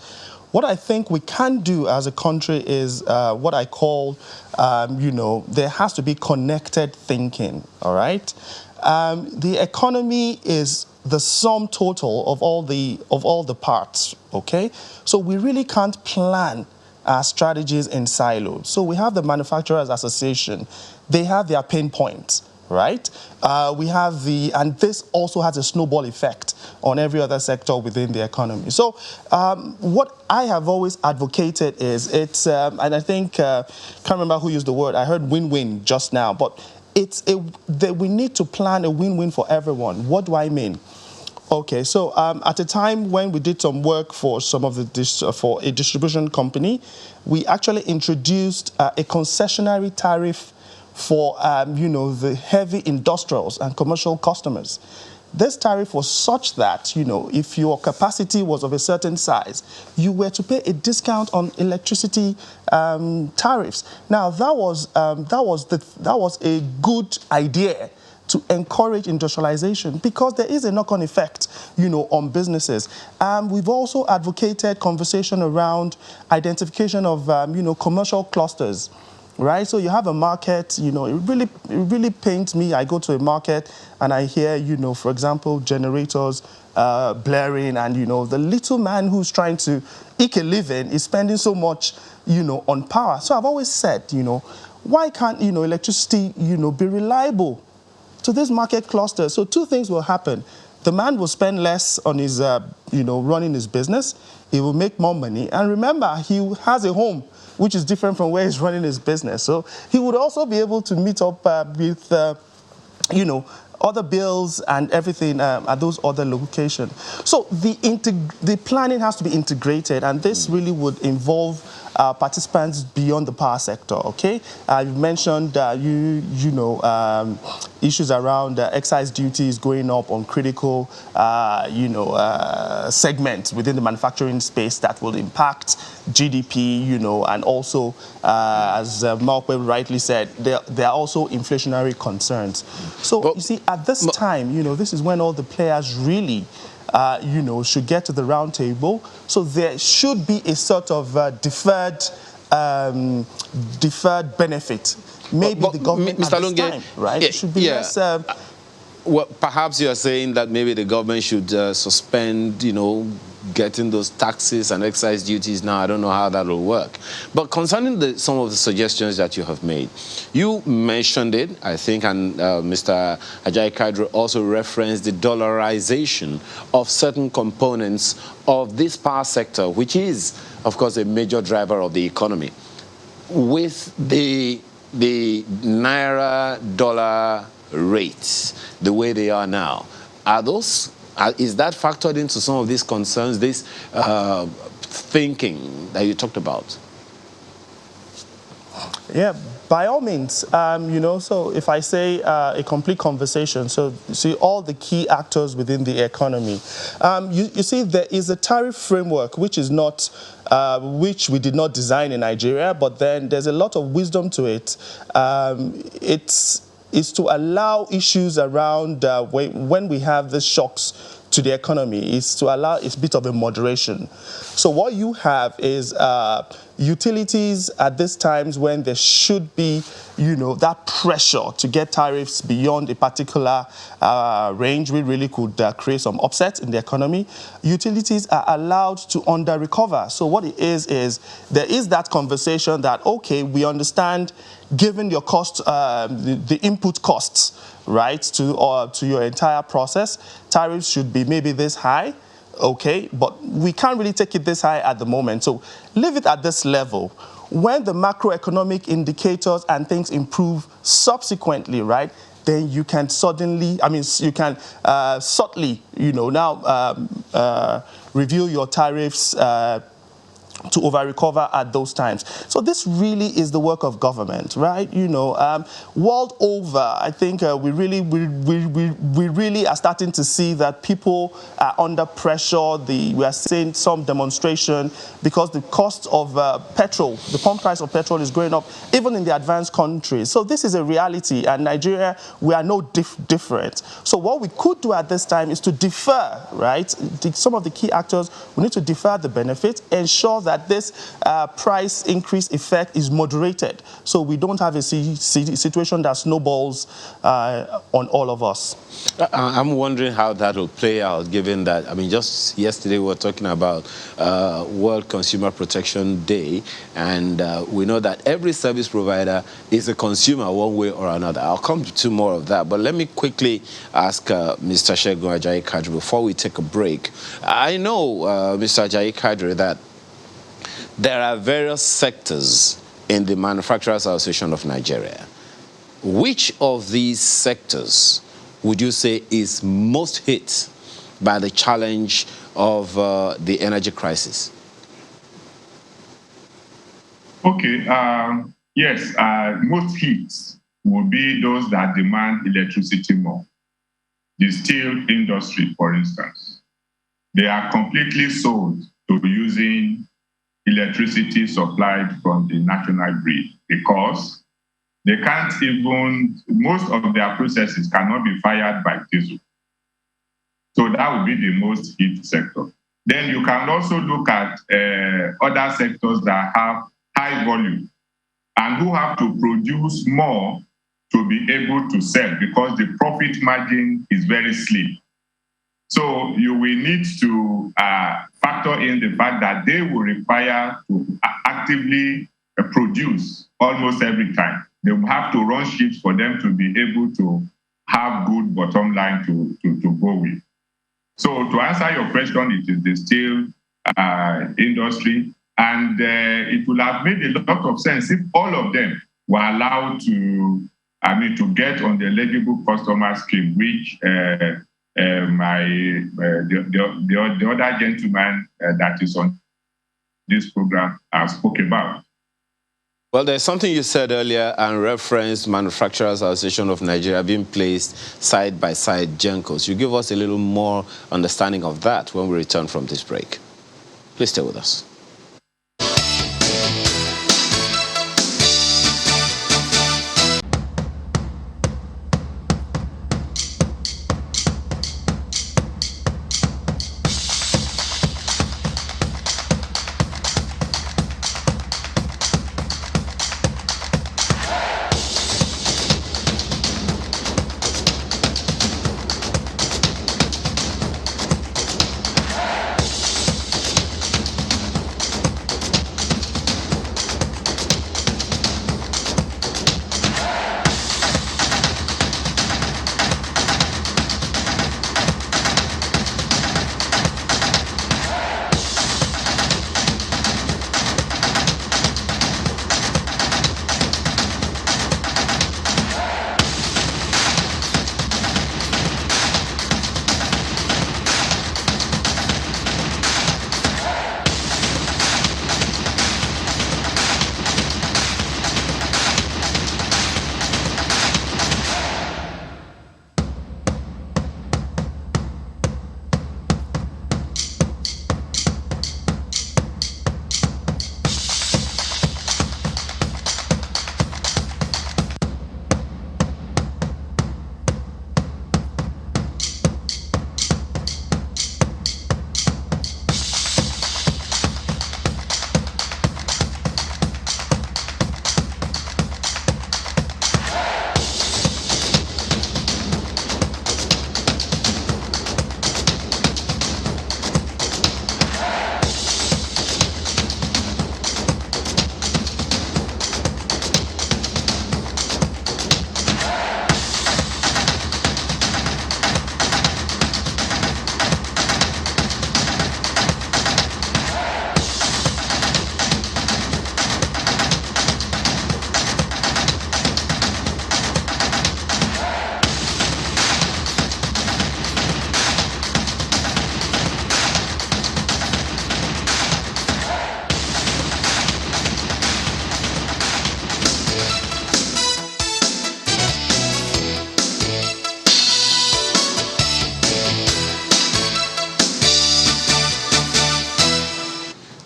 What I think we can do as a country is what I call, there has to be connected thinking, all right? The economy is the sum total of all the parts, okay? So we really can't plan our strategies in silos. So we have the Manufacturers Association. They have their pain points, right? We have and this also has a snowball effect on every other sector within the economy. So what I have always advocated is and I think, can't remember who used the word, I heard win-win just now, but we need to plan a win-win for everyone. What do I mean? Okay, so at a time when we did some work for for a distribution company, we actually introduced a concessionary tariff for the heavy industrials and commercial customers. This tariff was such that if your capacity was of a certain size, you were to pay a discount on electricity tariffs. Now that was a good idea to encourage industrialization, because there is a knock-on effect, on businesses. We've also advocated conversation around identification of, commercial clusters, right? So you have a market, it really pains me. I go to a market and I hear, for example, generators blaring, and, the little man who's trying to eke a living is spending so much, on power. So I've always said, why can't, electricity, be reliable to this market cluster? So two things will happen. The man will spend less on his, running his business. He will make more money. And remember, he has a home, which is different from where he's running his business. So he would also be able to meet up with, other bills and everything at those other locations. So the planning has to be integrated, and this really would involve participants beyond the power sector, okay? You mentioned, issues around excise duties going up on critical, segments within the manufacturing space that will impact GDP, and also, as Mark rightly said, there are also inflationary concerns. So, you see, at this time, this is when all the players really should get to the round table. So there should be a sort of deferred benefit. Maybe the government Mr. at this Lunge, time, right? It should be less. Well, perhaps you are saying that maybe the government should suspend, getting those taxes and excise duties now. I don't know how that will work. But concerning some of the suggestions that you have made, you mentioned it, I think, and Mr. Ajayi Kadri also referenced the dollarization of certain components of this power sector, which is, of course, a major driver of the economy. With the Naira dollar rates the way they are now, is that factored into some of these concerns, this thinking that you talked about? Yeah, by all means, so if I say a complete conversation, so you see all the key actors within the economy, you see there is a tariff framework which is not, which we did not design in Nigeria, but then there's a lot of wisdom to it. It's to allow issues around when we have these shocks to the economy, is to allow a bit of a moderation. So what you have is utilities at these times when there should be, that pressure to get tariffs beyond a particular range, we really could create some upset in the economy. Utilities are allowed to under-recover. So what it is there is that conversation that, okay, we understand, given your cost, the input costs, right, to your entire process, tariffs should be maybe this high. Okay, but we can't really take it this high at the moment. So leave it at this level. When the macroeconomic indicators and things improve subsequently, right, then you can subtly, now review your tariffs to over-recover at those times. So this really is the work of government, right? World over, I think we really are starting to see that people are under pressure. We are seeing some demonstration because the cost of petrol, the pump price of petrol is going up, even in the advanced countries. So this is a reality, and Nigeria, we are no different. So what we could do at this time is to defer, right? Some of the key actors, we need to defer the benefits, ensure that this price increase effect is moderated, so we don't have a situation that snowballs on all of us. I'm wondering how that will play out, given that, just yesterday we were talking about World Consumer Protection Day, and we know that every service provider is a consumer one way or another. I'll come to more of that, but let me quickly ask Mr. Segun Ajayi-Kadri before we take a break. I know, Mr. Ajayi-Kadri, that there are various sectors in the Manufacturers Association of Nigeria. Which of these sectors would you say is most hit by the challenge of the energy crisis? Okay, yes, most hits will be those that demand electricity more. The steel industry, for instance. They are completely sold to using electricity supplied from the national grid because they can't even, most of their processes cannot be fired by diesel. So that would be the most hit sector. Then you can also look at other sectors that have high volume and who have to produce more to be able to sell because the profit margin is very slim. So you will need to factor in the fact that they will require to actively produce almost every time. They will have to run shifts for them to be able to have good bottom line to go with. So to answer your question, it is the steel industry, and it will have made a lot of sense if all of them were allowed to get on the eligible customer scheme, which the other gentleman that is on this program spoke about. Well, there's something you said earlier and referenced Manufacturers Association of Nigeria being placed side by side GENCOs. You give us a little more understanding of that when we return from this break. Please stay with us.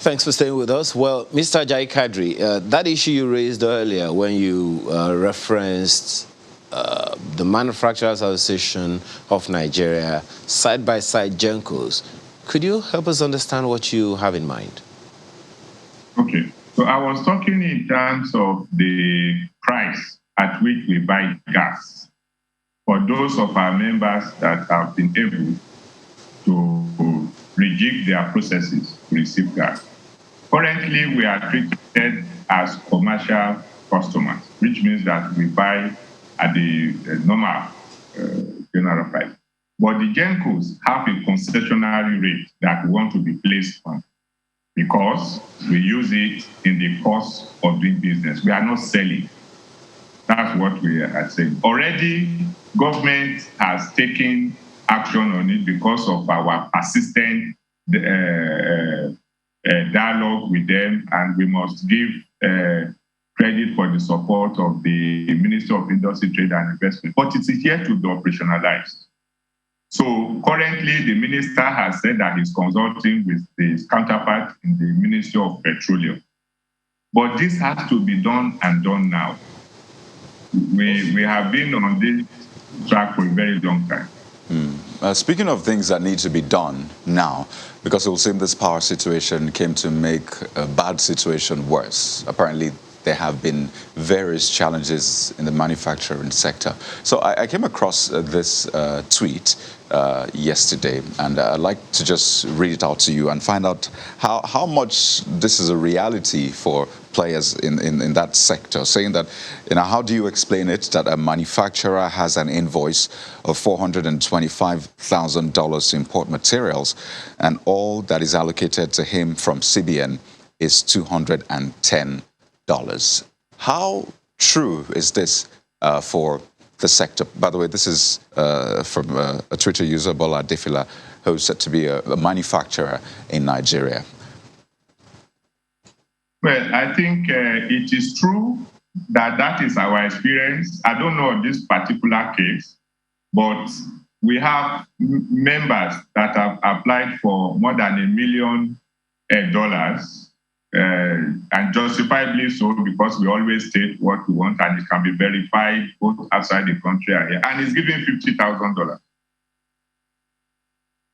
Thanks for staying with us. Well, Mr. Jai Kadri, that issue you raised earlier when you referenced the Manufacturers Association of Nigeria, side-by-side GENCOs, could you help us understand what you have in mind? Okay, so I was talking in terms of the price at which we buy gas for those of our members that have been able to rejig their processes to receive gas. Currently, we are treated as commercial customers, which means that we buy at the normal general price. But the GENCOs have a concessionary rate that we want to be placed on because we use it in the course of doing business. We are not selling. That's what we are saying. Already, government has taken action on it because of our persistent dialogue with them, and we must give credit for the support of the Minister of Industry, Trade and Investment. But it is yet to be operationalized. So currently, the minister has said that he's consulting with his counterpart in the Ministry of Petroleum. But this has to be done and done now. We have been on this track for a very long time. Speaking of things that need to be done now, because it will seem this power situation came to make a bad situation worse. Apparently, there have been various challenges in the manufacturing sector. So I came across this tweet yesterday, and I'd like to just read it out to you and find out how much this is a reality for players in that sector, saying that, how do you explain it that a manufacturer has an invoice of $425,000 to import materials, and all that is allocated to him from CBN is $210? How true is this for the sector? By the way, this is from a Twitter user, Bola Defila, who's said to be a manufacturer in Nigeria. Well, I think it is true that is our experience. I don't know this particular case, but we have members that have applied for more than $1 million, and justifiably so, because we always state what we want and it can be verified both outside the country and here, and it's giving $50,000.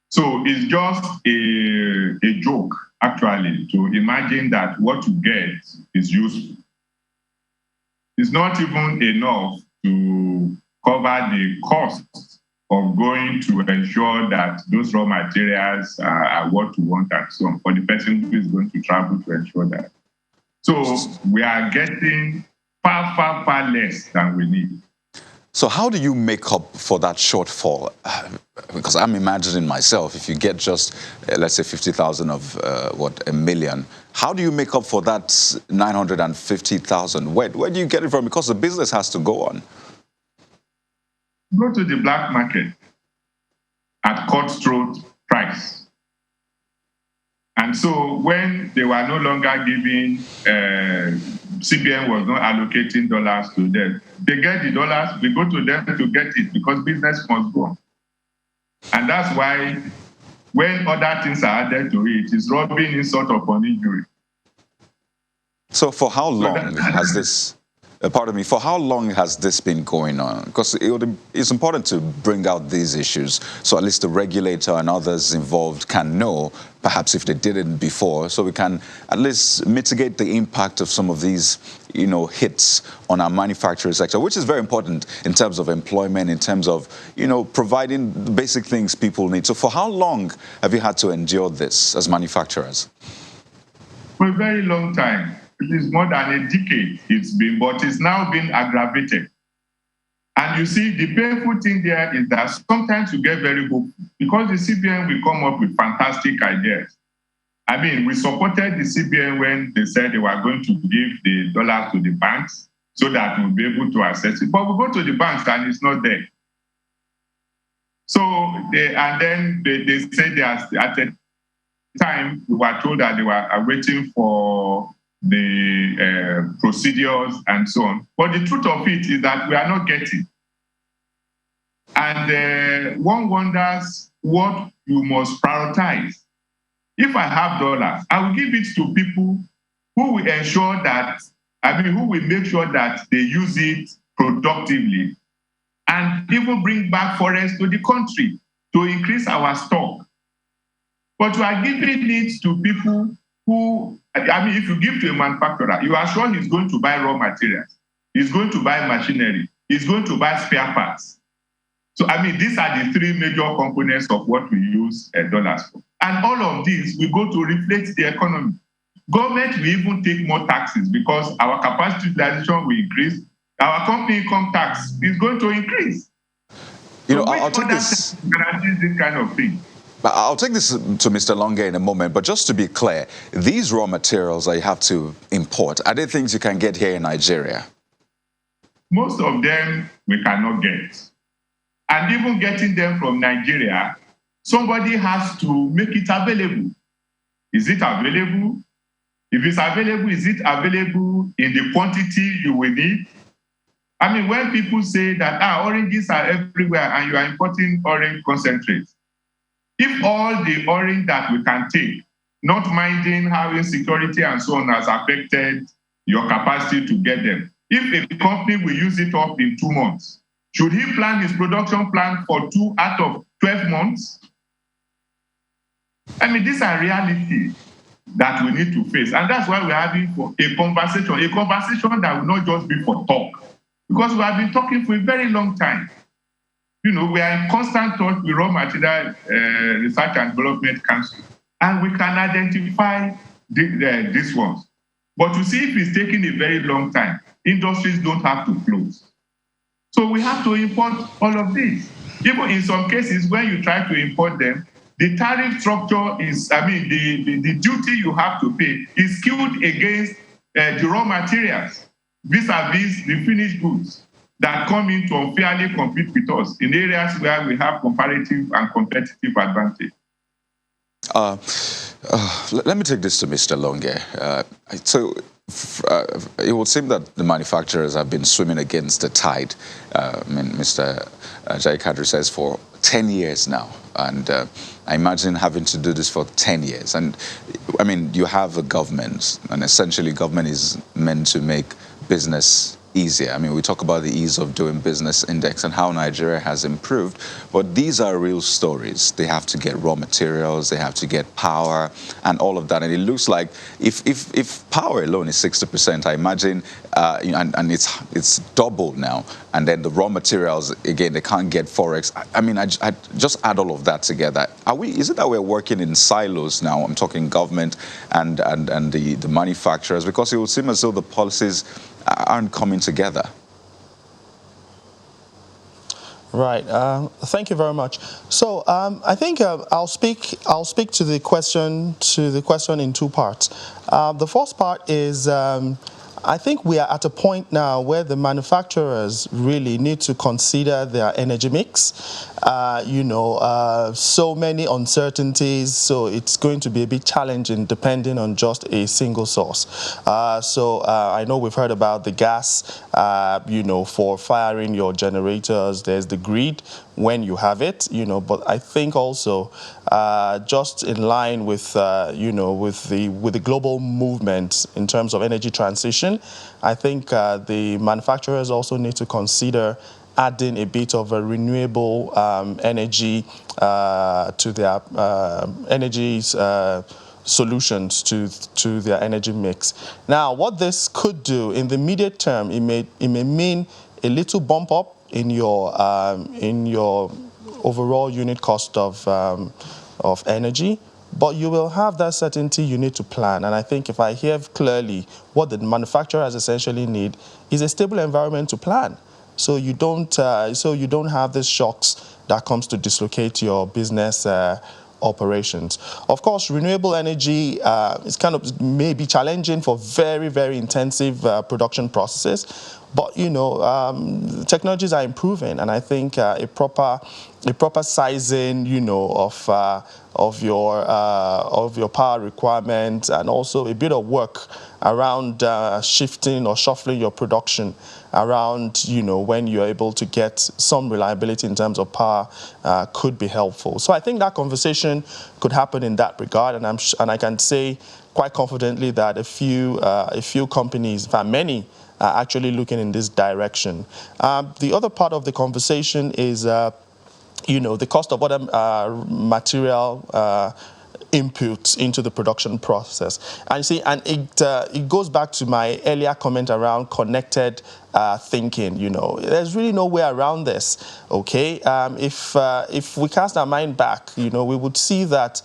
So it's just a joke, actually, to imagine that what you get is useful. It's not even enough to cover the cost of going to ensure that those raw materials are what you want and so on, for the person who is going to travel to ensure that. So we are getting far, far, far less than we need. So how do you make up for that shortfall? Because I'm imagining myself, if you get just, let's say, 50,000 of, $1 million, how do you make up for that 950,000? Where do you get it from? Because the business has to go on. Go to the black market at cutthroat price. And so when they were no longer giving, CBN was not allocating dollars to them, they get the dollars, we go to them to get it because business must go on. And that's why when other things are added to it, it's rubbing insult upon injury. So for how long has this... Pardon me, for how long has this been going on? Because it's important to bring out these issues so at least the regulator and others involved can know, perhaps if they didn't before, so we can at least mitigate the impact of some of these, hits on our manufacturing sector, which is very important in terms of employment, in terms of, providing the basic things people need. So for how long have you had to endure this as manufacturers? For a very long time. It is more than a decade it's been, but it's now been aggravated. And you see, the painful thing there is that sometimes you get very hopeful because the CBN will come up with fantastic ideas. I mean, we supported the CBN when they said they were going to give the dollars to the banks so that we'll be able to access it. But we go to the banks and it's not there. So, then they say at the time, we were told that they were waiting for the procedures and so on. But the truth of it is that we are not getting. And one wonders what you must prioritize. If I have dollars, I will give it to people who will ensure that, who will make sure that they use it productively and even bring back forests to the country to increase our stock. But you are giving it to people who, if you give to a manufacturer, you are sure he's going to buy raw materials, he's going to buy machinery, he's going to buy spare parts. So, these are the three major components of what we use dollars for. And all of these will go to reflate the economy. Government will even take more taxes because our capacity utilization will increase. Our company income tax is going to increase. I'll take this. Guarantees this kind of thing. I'll take this to Mr. Longe in a moment, but just to be clear, these raw materials that you have to import, are they things you can get here in Nigeria? Most of them we cannot get. And even getting them from Nigeria, somebody has to make it available. Is it available? If it's available, is it available in the quantity you will need? When people say that oranges are everywhere and you are importing orange concentrates, if all the orange that we can take, not minding how insecurity and so on has affected your capacity to get them, if a company will use it up in 2 months, should he plan his production plan for 2 out of 12 months? These are realities that we need to face. And that's why we're having a conversation that will not just be for talk. Because we have been talking for a very long time. We are in constant touch with Raw Material Research and Development Council, and we can identify these ones. But you see, if it's taking a very long time, industries don't have to close. So we have to import all of these. Even in some cases, when you try to import them, the tariff structure is, the duty you have to pay is skewed against the raw materials vis-a-vis the finished goods that come in to unfairly compete with us in areas where we have comparative and competitive advantage. Let me take this to Mr. Longe. It would seem that the manufacturers have been swimming against the tide. Mr. Jai Kadri says for 10 years now, and I imagine having to do this for 10 years. And you have a government, and essentially government is meant to make business easier. We talk about the ease of doing business index and how Nigeria has improved, but these are real stories. They have to get raw materials, they have to get power and all of that. And it looks like if power alone is 60%, I imagine, and it's doubled now, and then the raw materials, again, they can't get Forex. I just add all of that together. Is it that we're working in silos now? I'm talking government and the manufacturers, because it would seem as though the policies aren't coming together. Right. Thank you very much. So I think I'll speak to the question in 2 parts. The first part is I think we are at a point now where the manufacturers really need to consider their energy mix. So many uncertainties, so it's going to be a bit challenging depending on just a single source. I know we've heard about the gas, for firing your generators. There's the grid when you have it, but I think also just in line with, with the global movement in terms of energy transition, I think the manufacturers also need to consider adding a bit of a renewable energy to their energy solutions to their energy mix. Now, what this could do in the immediate term, it may mean a little bump up in your overall unit cost of energy, but you will have that certainty you need to plan. And I think if I hear clearly, what the manufacturers essentially need is a stable environment to plan. So you don't have these shocks that comes to dislocate your business operations. Of course, renewable energy is may be challenging for very, very intensive production processes, But technologies are improving, and I think a proper sizing, of your power requirement, and also a bit of work around shifting or shuffling your production around, when you're able to get some reliability in terms of power could be helpful. So I think that conversation could happen in that regard, and I can say quite confidently that a few companies, in fact many, are actually looking in this direction. The other part of the conversation is, the cost of other material inputs into the production process. And you see, and it goes back to my earlier comment around connected thinking. There's really no way around this. Okay, if we cast our mind back, we would see that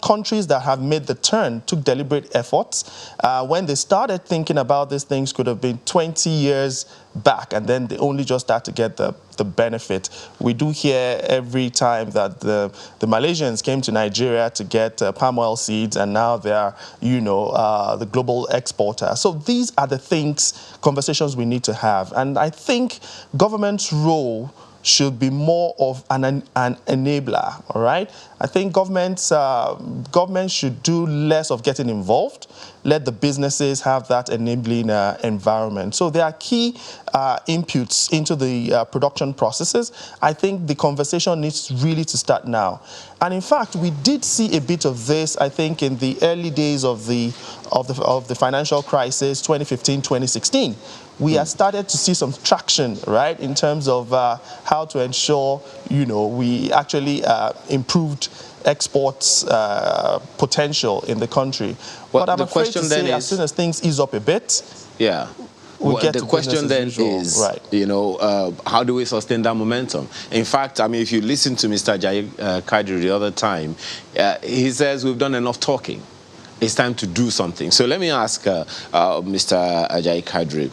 countries that have made the turn took deliberate efforts. When they started thinking about these things could have been 20 years back, and then they only just start to get the benefit. We do hear every time that the Malaysians came to Nigeria to get palm oil seeds, and now they are, the global exporter. So these are the conversations we need to have. And I think government's role should be more of an enabler, all right? I think government should do less of getting involved. Let the businesses have that enabling environment. So there are key inputs into the production processes. I think the conversation needs really to start now. And in fact, we did see a bit of this, I think, in the early days of the financial crisis, 2015, 2016. We have started to see some traction, right, in terms of how to ensure, we actually improved exports potential in the country. Well, but I'm the afraid question to then say, is, as soon as things ease up a bit, yeah. we'll get the to question then business as usual. is, right. How do we sustain that momentum? In fact, if you listen to Mr. Ajayi Kadri the other time, he says we've done enough talking. It's time to do something. So let me ask Mr. Ajayi Kadri,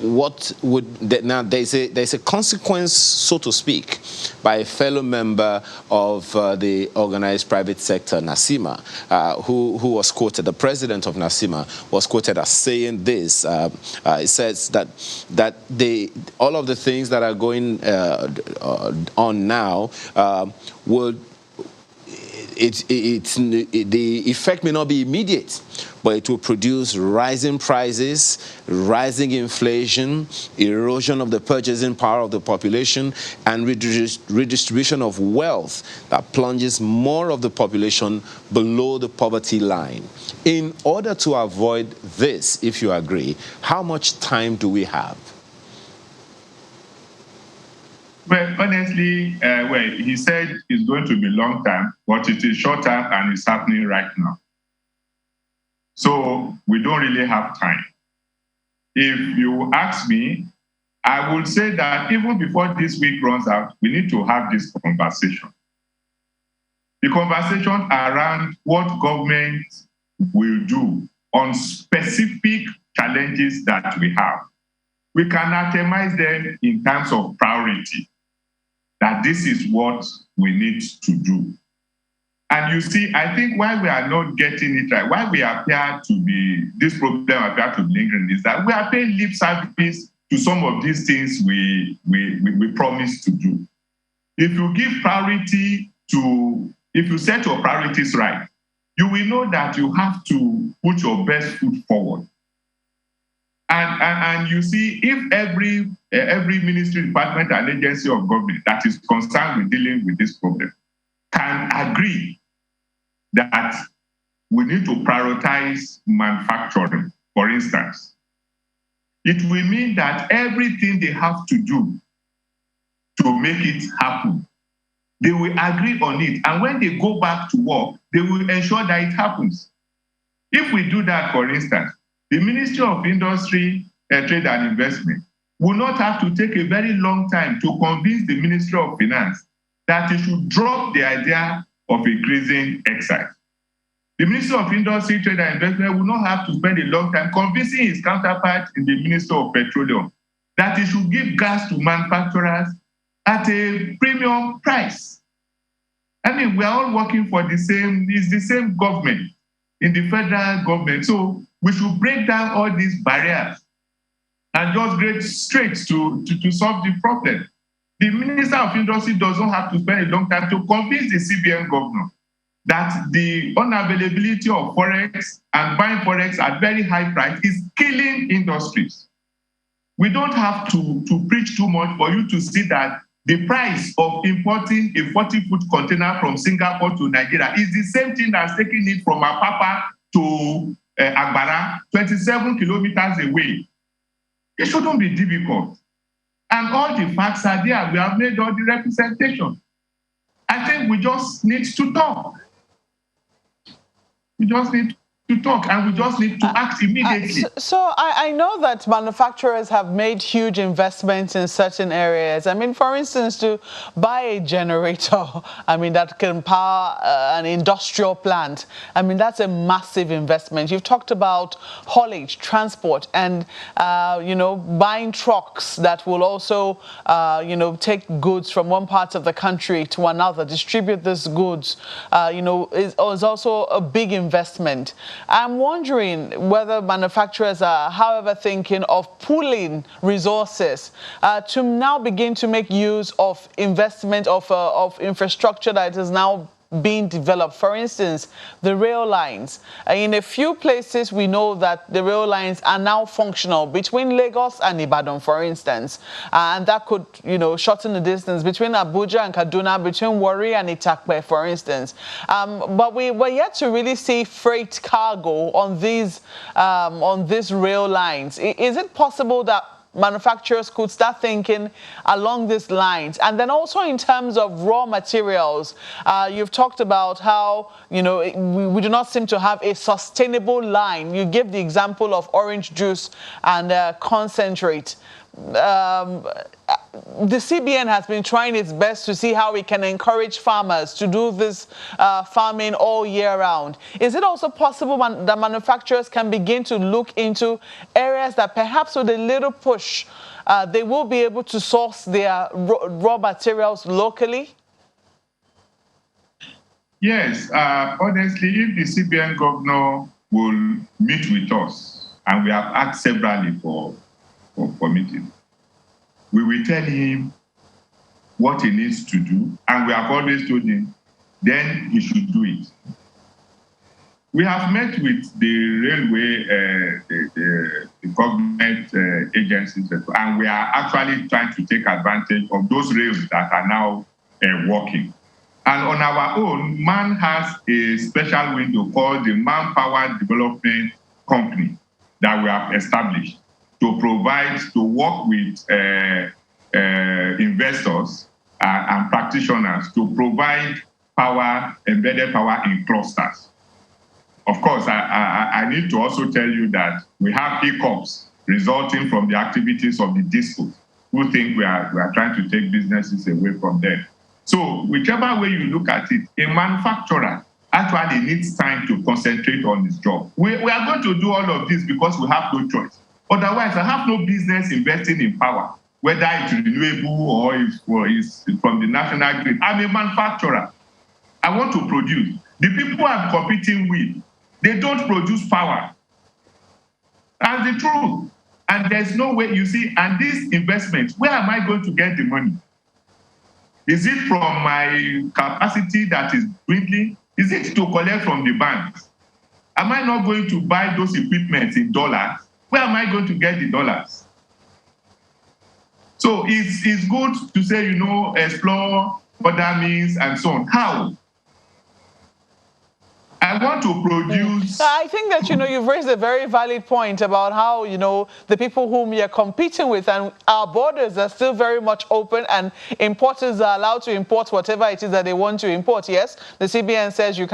what would now there's a consequence, so to speak, by a fellow member of the organized private sector, NASIMA, who was quoted, the president of NASIMA was quoted as saying this. It says that all of the things that are going on now would. The effect may not be immediate, but it will produce rising prices, rising inflation, erosion of the purchasing power of the population, and redistribution of wealth that plunges more of the population below the poverty line. In order to avoid this, if you agree, how much time do we have? Well, honestly, he said it's going to be long term, but it is short term and it's happening right now. So we don't really have time. If you ask me, I would say that even before this week runs out, we need to have this conversation. The conversation around what government will do on specific challenges that we have. We can itemize them in terms of priority, that this is what we need to do. And you see, I think why we are not getting it right, why we appear to be, this problem appear to be lingering, is that we are paying lip service to some of these things we promise to do. If you give priority to, if you set your priorities right, you will know that you have to put your best foot forward. And you see, if every ministry, department, and agency of government that is concerned with dealing with this problem can agree that we need to prioritize manufacturing, for instance, it will mean that everything they have to do to make it happen, they will agree on it. And when they go back to work, they will ensure that it happens. If we do that, for instance, the Ministry of Industry, Trade and Investment will not have to take a very long time to convince the Ministry of Finance that it should drop the idea of increasing excise. The Ministry of Industry, Trade and Investment will not have to spend a long time convincing his counterpart in the Ministry of Petroleum that he should give gas to manufacturers at a premium price. I mean, we are all working for it's the same government in the federal government. So we should break down all these barriers and just get straight to solve the problem. The Minister of Industry doesn't have to spend a long time to convince the CBN governor that the unavailability of forex and buying forex at very high price is killing industries. We don't have to preach too much for you to see that the price of importing a 40-foot container from Singapore to Nigeria is the same thing as taking it from Apapa to Agbara, 27 kilometers away. It shouldn't be difficult. And all the facts are there. We have made all the representation. I think we just need to talk. We just need to talk, and we just need to act immediately. So I know that manufacturers have made huge investments in certain areas. I mean, for instance, to buy a generator, I mean, that can power an industrial plant. I mean, that's a massive investment. You've talked about haulage, transport, and, you know, buying trucks that will also, you know, take goods from one part of the country to another, distribute these goods, you know, is also a big investment. I'm wondering whether manufacturers are, however, thinking of pooling resources to now begin to make use of investment of infrastructure that is now being developed. For instance, the rail lines. In a few places, we know that the rail lines are now functional between Lagos and Ibadan, for instance, and that could, you know, shorten the distance between Abuja and Kaduna, between Warri and Itakpe, for instance. But we're yet to really see freight cargo on these rail lines. Is it possible that manufacturers could start thinking along these lines? And then also in terms of raw materials, you've talked about how, you know, we do not seem to have a sustainable line. You give the example of orange juice and concentrate. The CBN has been trying its best to see how we can encourage farmers to do this farming all year round. Is it also possible that manufacturers can begin to look into areas that perhaps with a little push, they will be able to source their raw materials locally? Yes, honestly, if the CBN governor will meet with us, and we have asked severally for meeting, we will tell him what he needs to do, and we have always told him, then he should do it. We have met with the railway, the government agencies, and we are actually trying to take advantage of those rails that are now working. And on our own, MAN has a special window called the Manpower Development Company that we have established to provide, to work with investors and practitioners to provide power, embedded power in clusters. Of course, I need to also tell you that we have hiccups resulting from the activities of the DISCOs who think we are trying to take businesses away from them. So whichever way you look at it, a manufacturer actually needs time to concentrate on his job. We are going to do all of this because we have no choice. Otherwise, I have no business investing in power, whether it's renewable or it's from the national grid. I'm a manufacturer. I want to produce. The people I'm competing with, they don't produce power. That's the truth. And there's no way, you see, and this investment, where am I going to get the money? Is it from my capacity that is dwindling? Is it to collect from the banks? Am I not going to buy those equipment in dollars? Where am I going to get the dollars? So it's good to say, you know, explore other means and so on. How? I want to produce. I think that, you know, you've raised a very valid point about how, you know, the people whom you're competing with and our borders are still very much open and importers are allowed to import whatever it is that they want to import. Yes, the CBN says we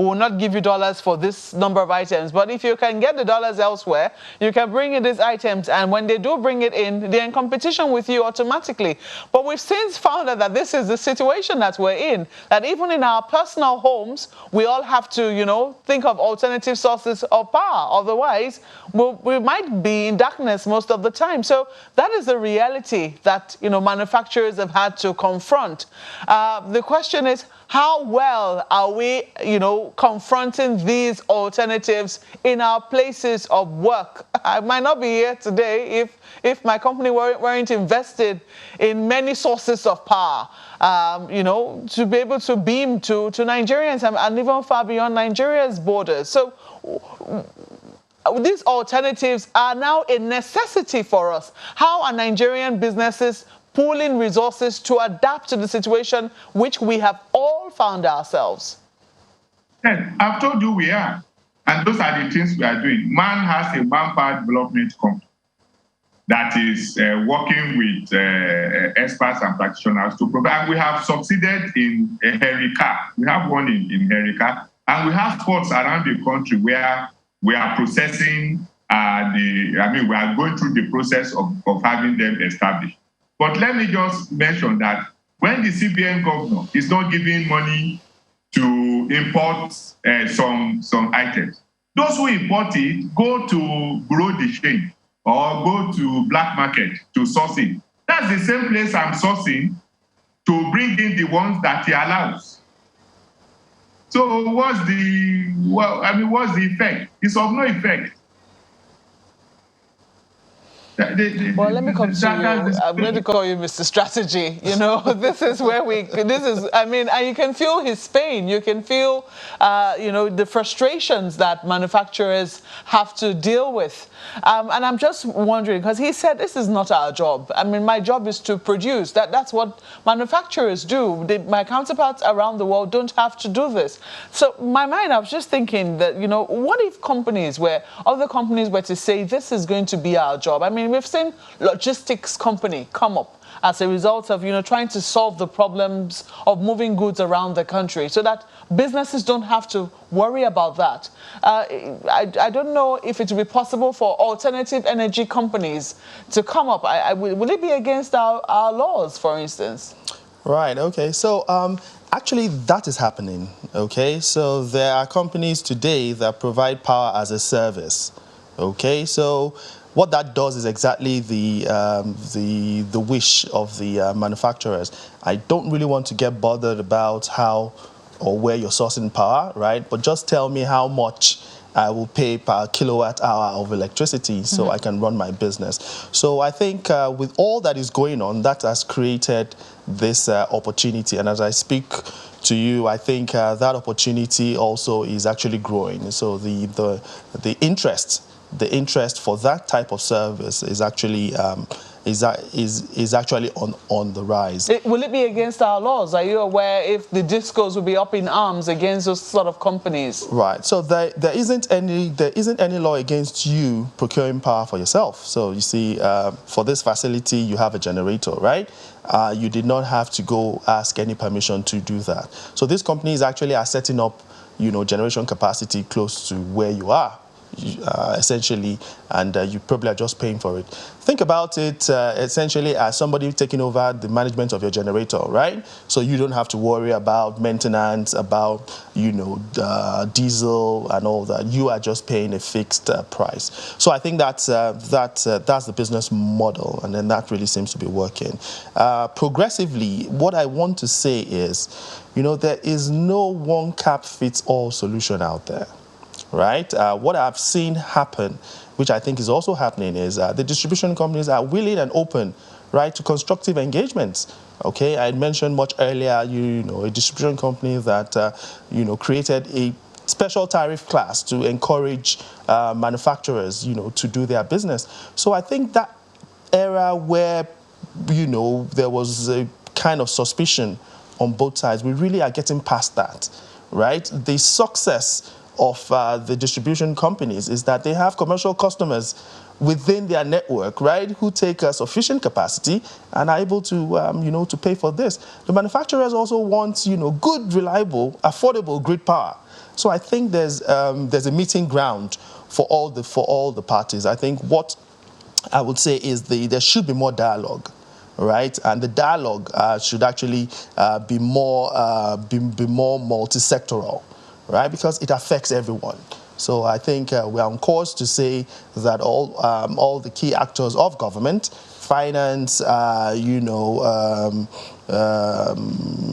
will not give you dollars for this number of items. But if you can get the dollars elsewhere, you can bring in these items. And when they do bring it in, they're in competition with you automatically. But we've since found out that this is the situation that we're in, that even in our personal homes, we all have to, you know, think of alternative sources of power. Otherwise, we might be in darkness most of the time. So that is the reality that, you know, manufacturers have had to confront. The question is, how well are we, confronting these alternatives in our places of work? I might not be here today if my company weren't invested in many sources of power, to be able to beam to Nigerians and even far beyond Nigeria's borders. So these alternatives are now a necessity for us. How are Nigerian businesses pooling resources to adapt to the situation which we have all found ourselves? Yes, I've told you we are. And those are the things we are doing. Man has a manpower development company that is working with experts and practitioners to provide. We have succeeded in Herika. We have one in Herika. And we have spots around the country where we are processing we are going through the process of having them established. But let me just mention that when the CBN governor is not giving money to import some items, those who import it go to bureau de change or go to black market to source it. That's the same place I'm sourcing to bring in the ones that he allows. So what's the effect? It's of no effect. Well, let me come to you. I'm going to call you Mr. Strategy. This is where and you can feel his pain. You can feel, the frustrations that manufacturers have to deal with. And I'm just wondering, because he said this is not our job. My job is to produce. That's what manufacturers do. My counterparts around the world don't have to do this. So my mind, I was just thinking that, what if other companies were to say this is going to be our job? We've seen logistics company come up as a result of, trying to solve the problems of moving goods around the country so that businesses don't have to worry about that. I don't know if it will be possible for alternative energy companies to come up. Will it be against our laws, for instance? Right, okay. So actually that is happening, okay? So there are companies today that provide power as a service, okay? So what that does is exactly the wish of the manufacturers. I don't really want to get bothered about how or where you're sourcing power, right? But just tell me how much I will pay per kilowatt hour of electricity so I can run my business. So I think with all that is going on, that has created this opportunity. And as I speak to you, I think that opportunity also is actually growing. So the interest for that type of service is actually is actually on the rise. Will it be against our laws? Are you aware if the discos will be up in arms against those sort of companies? Right. So there isn't any law against you procuring power for yourself. So you see, for this facility, you have a generator, right? You did not have to go ask any permission to do that. So these companies actually are setting up, generation capacity close to where you are. Essentially, and you probably are just paying for it. Think about it essentially as somebody taking over the management of your generator, right? So you don't have to worry about maintenance, about diesel and all that. You are just paying a fixed price. So I think that's the business model, and then that really seems to be working. Progressively, what I want to say is, there is no one cap fits all solution out there. Right? What I've seen happen, which I think is also happening, is the distribution companies are willing and open, right, to constructive engagements. Okay, I mentioned much earlier, a distribution company that, created a special tariff class to encourage manufacturers, to do their business. So I think that era where, there was a kind of suspicion on both sides, we really are getting past that, right? The success of the distribution companies is that they have commercial customers within their network, right, who take sufficient capacity and are able to, to pay for this. The manufacturers also want, good, reliable, affordable grid power. So I think there's a meeting ground for all the parties. I think what I would say is there should be more dialogue. Right, and the dialogue should actually be more multi-sectoral. Right, because it affects everyone. So I think we're on course to say that all the key actors of government, finance,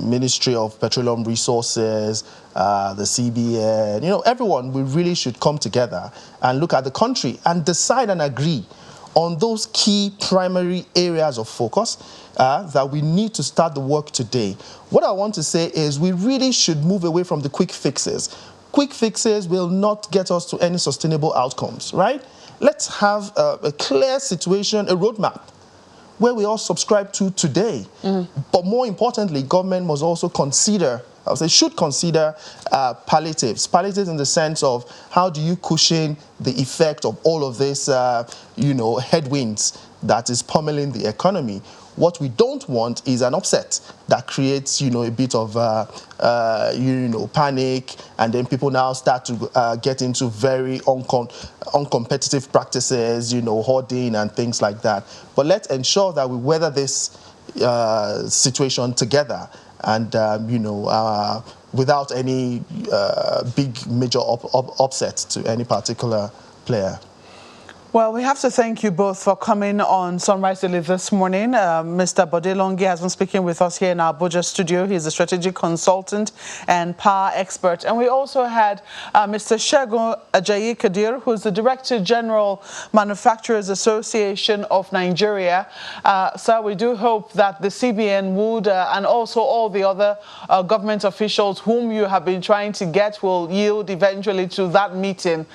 Ministry of Petroleum Resources, the CBN, everyone, we really should come together and look at the country and decide and agree on those key primary areas of focus that we need to start the work today. What I want to say is we really should move away from the quick fixes. Quick fixes will not get us to any sustainable outcomes, right? Let's have a clear situation, a roadmap, where we all subscribe to today. But more importantly, government must also consider, I would say should consider palliatives. Palliatives in the sense of how do you cushion the effect of all of this, headwinds that is pummeling the economy. What we don't want is an upset that creates, a bit of, panic, and then people now start to get into very uncompetitive practices, hoarding and things like that. But let's ensure that we weather this situation together and, without any big major upset to any particular player. Well, we have to thank you both for coming on Sunrise Daily this morning. Mr. Bode Longi has been speaking with us here in our Abuja studio. He's a strategic consultant and power expert. And we also had Mr. Segun Ajayi Kadir, who's the Director General, Manufacturers Association of Nigeria. So we do hope that the CBN would, and also all the other government officials whom you have been trying to get, will yield eventually to that meeting,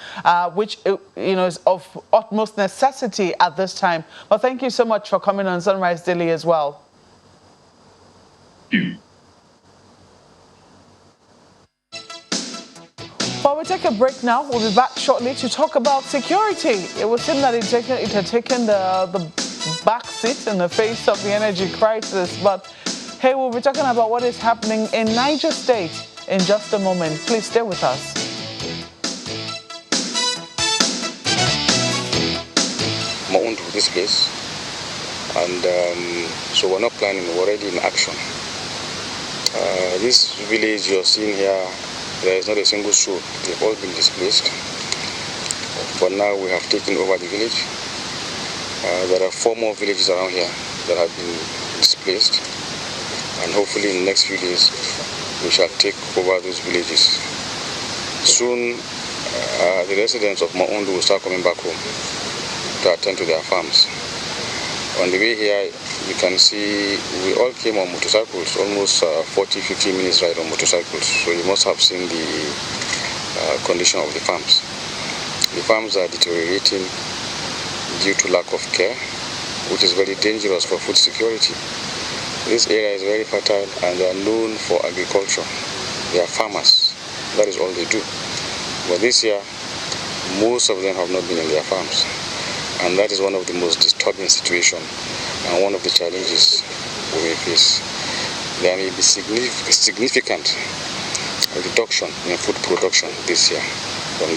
which is of utmost necessity at this time. Well, thank you so much for coming on Sunrise Daily as well. Thank you. Well, we'll take a break now. We'll be back shortly to talk about security. It would seem that it had taken the back seat in the face of the energy crisis. But hey, we'll be talking about what is happening in Niger State in just a moment. Please stay with us. Owned this place, and so we're not planning, we're already in action. This village you're seeing here, there is not a single soul. They've all been displaced. For now, we have taken over the village. There are 4 more villages around here that have been displaced, and hopefully in the next few days we shall take over those villages. Soon the residents of Maundu will start coming back home to attend to their farms. On the way here, you can see we all came on motorcycles, almost 40-50 minutes ride on motorcycles. So you must have seen the condition of the farms. The farms are deteriorating due to lack of care, which is very dangerous for food security. This area is very fertile and they are known for agriculture. They are farmers. That is all they do. But this year, most of them have not been in their farms. And that is one of the most disturbing situations and one of the challenges we may face. There may be significant reduction in food production this year from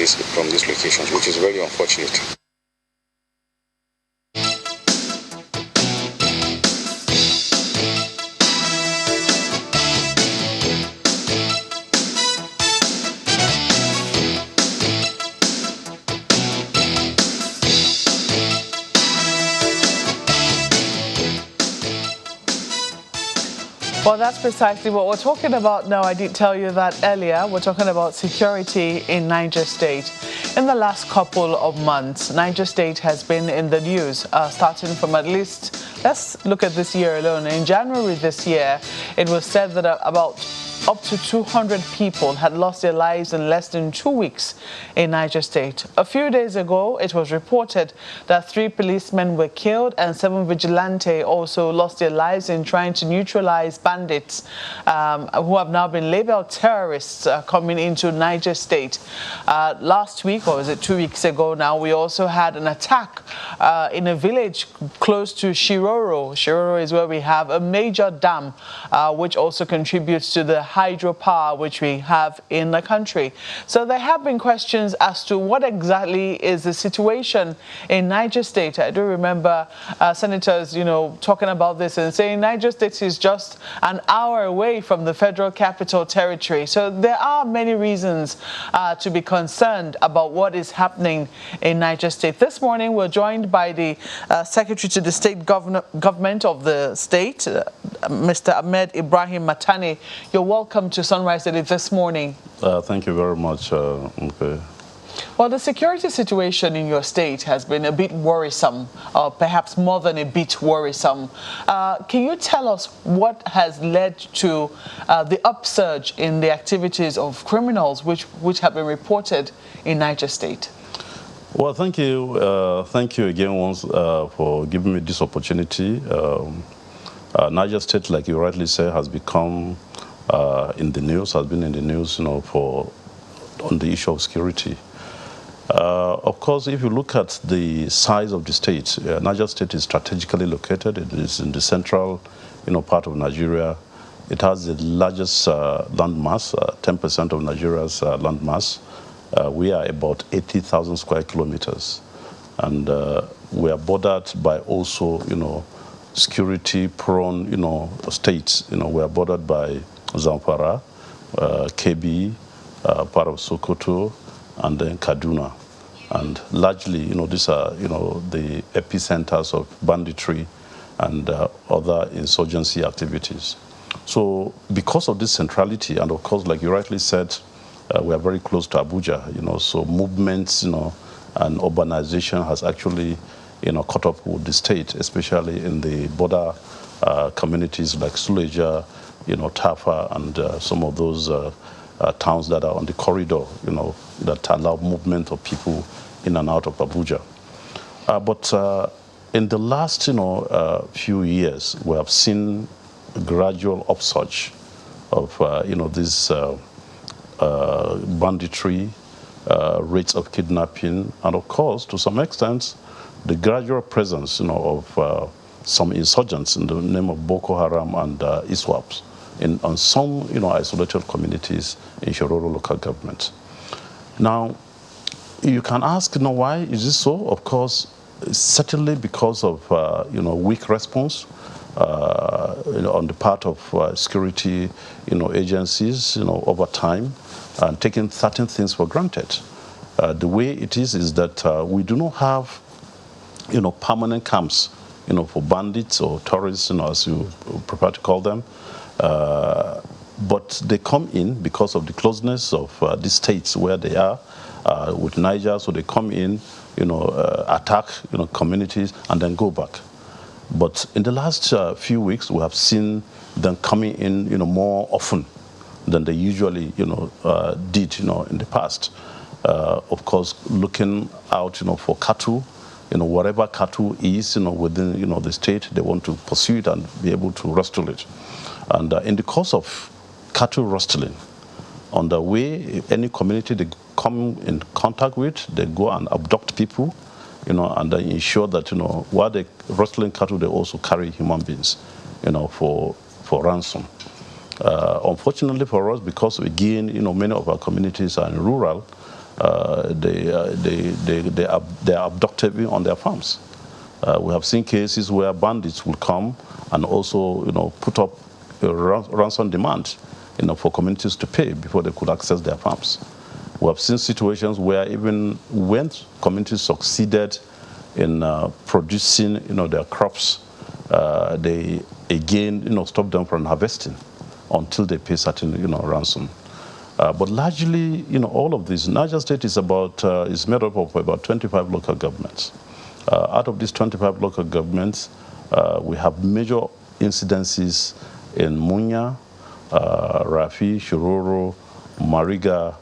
these locations, which is very unfortunate. Well, that's precisely what we're talking about now. I did tell you that earlier. We're talking about security in Niger State. In the last couple of months, Niger State has been in the news, starting from at least, let's look at this year alone. In January this year, it was said that about up to 200 people had lost their lives in less than 2 weeks in Niger State. A few days ago, it was reported that 3 policemen were killed and 7 vigilantes also lost their lives in trying to neutralize bandits who have now been labeled terrorists coming into Niger State. Last week, or was it 2 weeks ago now, we also had an attack in a village close to Shiroro. Shiroro is where we have a major dam, which also contributes to the hydropower which we have in the country. So there have been questions as to what exactly is the situation in Niger State. I do remember senators, talking about this and saying Niger State is just an hour away from the Federal Capital Territory. So there are many reasons to be concerned about what is happening in Niger State. This morning, we're joined by the Secretary to the State Government of the state, Mr. Ahmed Ibrahim Matani. You're welcome to Sunrise Daily this morning. Thank you very much. Okay. Well, the security situation in your state has been a bit worrisome, or perhaps more than a bit worrisome. Can you tell us what has led to the upsurge in the activities of criminals which have been reported in Niger State? Well, thank you. Thank you again once for giving me this opportunity. Niger State, like you rightly say, has become in the news, has been in the news, on the issue of security. Of course, if you look at the size of the state, Niger State is strategically located. It is in the central, part of Nigeria. It has the largest land mass, 10% of Nigeria's land mass. We are about 80,000 square kilometers, and we are bordered by also, security-prone, states. We are bordered by Zamfara, Kebbi, part of Sokoto, and then Kaduna. And largely, these are, the epicenters of banditry and other insurgency activities. So because of this centrality, and of course, like you rightly said, we are very close to Abuja, so movements, and urbanization has actually, caught up with the state, especially in the border communities like Suleja, Tafa, and some of those towns that are on the corridor, that allow movement of people in and out of Abuja. But in the last, few years, we have seen a gradual upsurge of, this banditry, rates of kidnapping, and of course, to some extent, the gradual presence, of some insurgents in the name of Boko Haram and ISWAPs on some, isolated communities in Shiroro local government. Now, you can ask, why is this so? Of course, certainly because of, weak response on the part of security, agencies, over time, and taking certain things for granted. The way it is that we do not have, permanent camps, for bandits or terrorists, as you prefer to call them. But they come in because of the closeness of the states where they are with Niger, so they come in, attack, communities, and then go back. But in the last few weeks, we have seen them coming in, more often than they usually, did, in the past. Of course, looking out, for cattle, whatever cattle is, within, the state, they want to pursue it and be able to rustle it. And in the course of cattle rustling, on the way, any community they come in contact with, they go and abduct people, and they ensure that, while they rustling cattle, they also carry human beings, for ransom. Unfortunately for us, because again, many of our communities are in rural, they are abducted on their farms. We have seen cases where bandits will come and also, put up a ransom demand, for communities to pay before they could access their farms. We have seen situations where even when communities succeeded in producing, their crops, they again, stop them from harvesting until they pay certain, ransom. But largely, all of this, Niger State is is made up of about 25 local governments. Out of these 25 local governments, we have major incidences in Munya, Rafi, Shiroro, Mariga,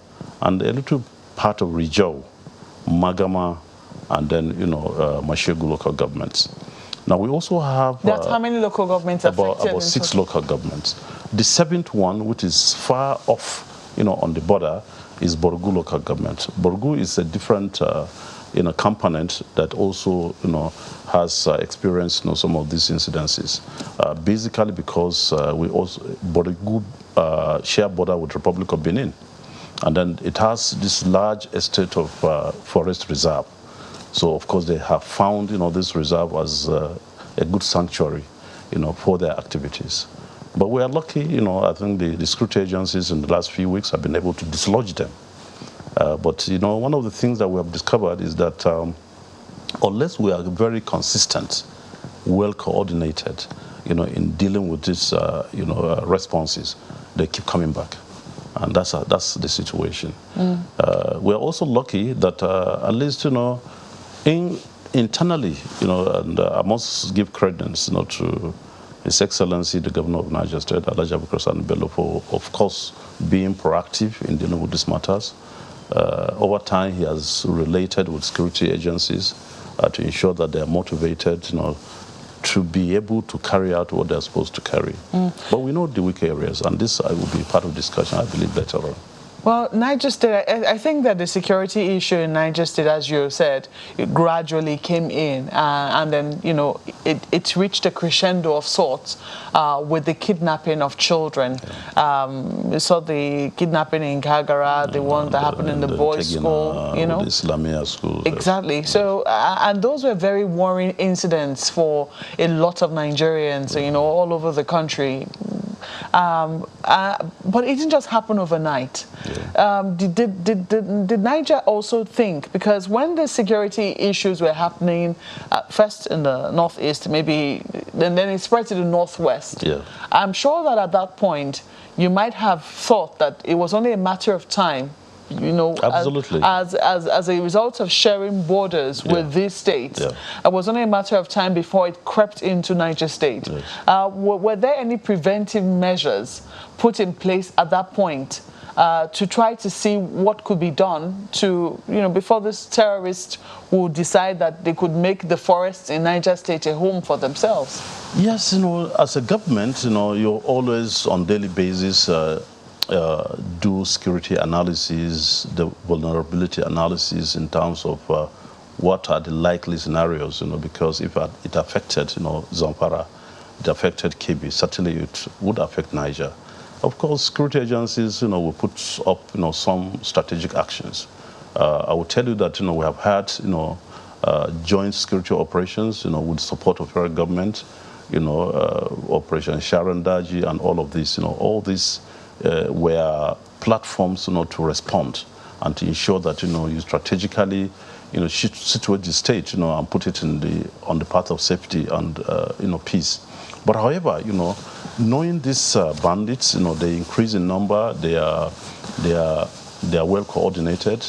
and a little part of Rijau, Magama, and then, Mashegu local governments. Now, we also have... That's how many local governments affected? About 6 local governments. The 7th one, which is far off, on the border, is Borgu local government. Borgu is a different, component that also, has experienced some of these incidences, basically because we also bought a good shared border with Republic of Benin. And then it has this large estate of forest reserve. So, of course, they have found, this reserve as a good sanctuary, for their activities. But we are lucky, I think the security agencies in the last few weeks have been able to dislodge them. But, one of the things that we have discovered is that unless we are very consistent, well coordinated, in dealing with these, responses, they keep coming back. And that's the situation. We're also lucky that at least, internally, and I must give credence, to His Excellency, the Governor of Niger State, Alhaji Abubakar Sani Bello, for, of course, being proactive in dealing with these matters. Over time, he has related with security agencies to ensure that they are motivated, to be able to carry out what they're supposed to carry. But we know the weak areas, and this will be part of discussion, I believe, later on. Well, Niger State, I think that the security issue in Niger State, as you said, it gradually came in, and then, it reached a crescendo of sorts with the kidnapping of children. We saw the kidnapping in Kagara, the one that happened in the boys' school, The Islamia school. Exactly. So, and those were very worrying incidents for a lot of Nigerians, all over the country. But it didn't just happen overnight. Did Niger also think, because when the security issues were happening, first in the northeast, maybe, and then it spread to the northwest, I'm sure that at that point, you might have thought that it was only a matter of time, Absolutely. as a result of sharing borders with these states. It was only a matter of time before it crept into Niger State. Were there any preventive measures put in place at that point to try to see what could be done to, before this terrorist would decide that they could make the forests in Niger State a home for themselves? Yes, as a government, you're always on daily basis do security analysis, the vulnerability analysis in terms of what are the likely scenarios, because if it affected, Zamfara, it affected Kebbi, certainly it would affect Niger. Of course, security agencies, will put up, some strategic actions. I will tell you that, we have had, joint security operations, with support of federal government, Operation Sharon Daji and all of this, all these were platforms, to respond and to ensure that, you strategically, situate the state, and put it on the path of safety and, peace. But however, knowing these bandits, they increase in number, they are well coordinated,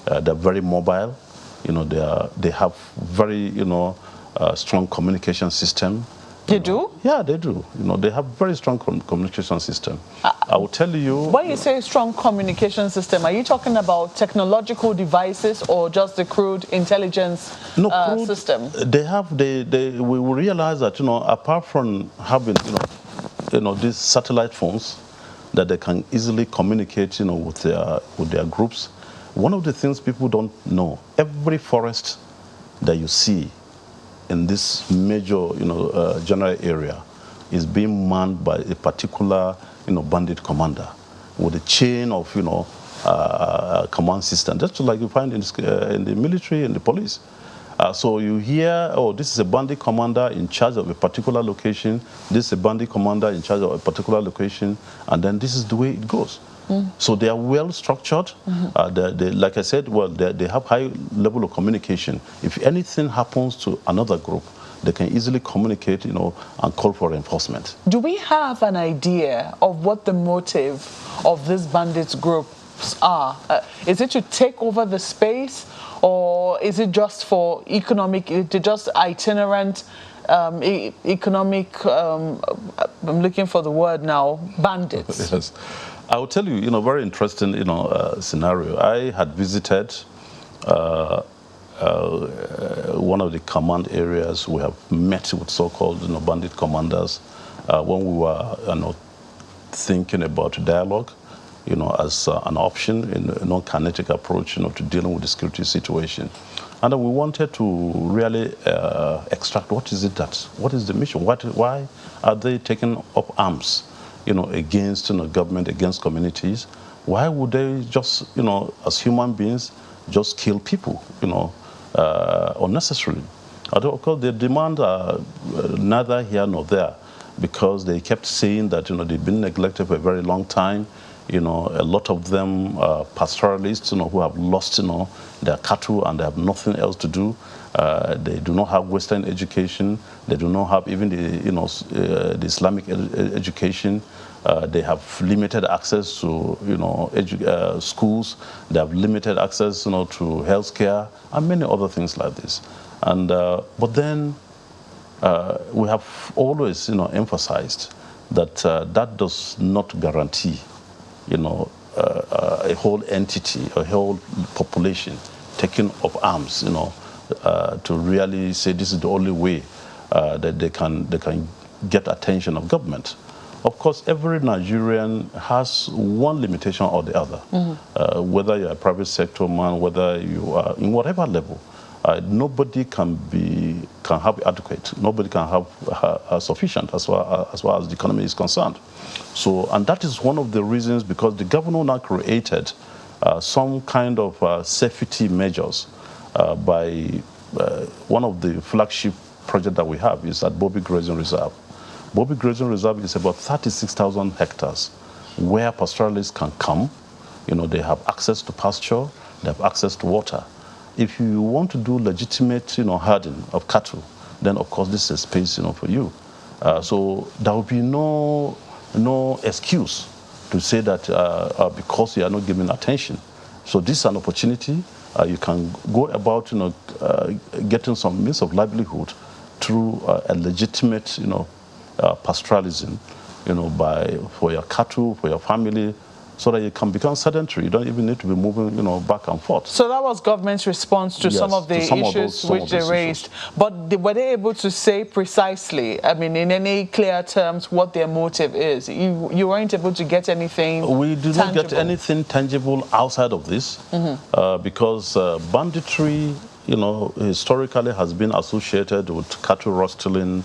they're very mobile, they have very, strong communication system. They do? Yeah, they do. They have very strong communication system. I will tell you. When you say strong communication system, are you talking about technological devices or just the crude intelligence system? We will realize that, apart from having, these satellite phones that they can easily communicate, with their groups. One of the things people don't know, every forest that you see in this major, general area is being manned by a particular, bandit commander with a chain of, command system, just like you find in the military and the police. So you hear, oh, this is a bandit commander in charge of a particular location, this is a bandit commander in charge of a particular location, and then this is the way it goes. So they are well structured. Like I said, they have high level of communication. If anything happens to another group, they can easily communicate, and call for enforcement. Do we have an idea of what the motive of this bandits groups are? Is it to take over the space, or is it just for just itinerant economic? I'm looking for the word now. Bandits. Yes. I will tell you, very interesting, scenario. I had visited one of the command areas. We have met with so-called, bandit commanders when we were, thinking about dialogue, as an option in a non-kinetic approach, to dealing with the security situation. And then we wanted to really extract what is the mission? Why are they taking up arms, against government, against communities? Why would they just, as human beings, just kill people, unnecessarily? Of course, the demands are neither here nor there, because they kept saying that they've been neglected for a very long time. A lot of them are pastoralists, who have lost, their cattle and they have nothing else to do. They do not have Western education. They do not have even the Islamic education. They have limited access to, schools. They have limited access, to healthcare and many other things like this. And but then we have always, emphasized that that does not guarantee, a whole entity, a whole population taking up arms, to really say this is the only way that they can get attention of government. Of course, every Nigerian has one limitation or the other. Whether you're a private sector man, whether you are in whatever level, nobody can have adequate. Nobody can have sufficient as far as the economy is concerned. So, and that is one of the reasons, because the governor now created some kind of safety measures by one of the flagship projects that we have is at Bobby Grazing Reserve. Bobby Grazing Reserve is about 36,000 hectares where pastoralists can come. They have access to pasture, they have access to water. If you want to do legitimate, herding of cattle, then of course this is a space, for you. So there will be no excuse to say that because you are not giving attention. So this is an opportunity. You can go about, getting some means of livelihood through a legitimate, pastoralism, for your cattle, for your family, so that you can become sedentary. You don't even need to be moving, back and forth. So that was government's response to some of the issues which they raised. But were they able to say precisely, I mean, in any clear terms, what their motive is? You weren't able to get anything We did not get anything tangible outside of this, because banditry, historically has been associated with cattle rustling.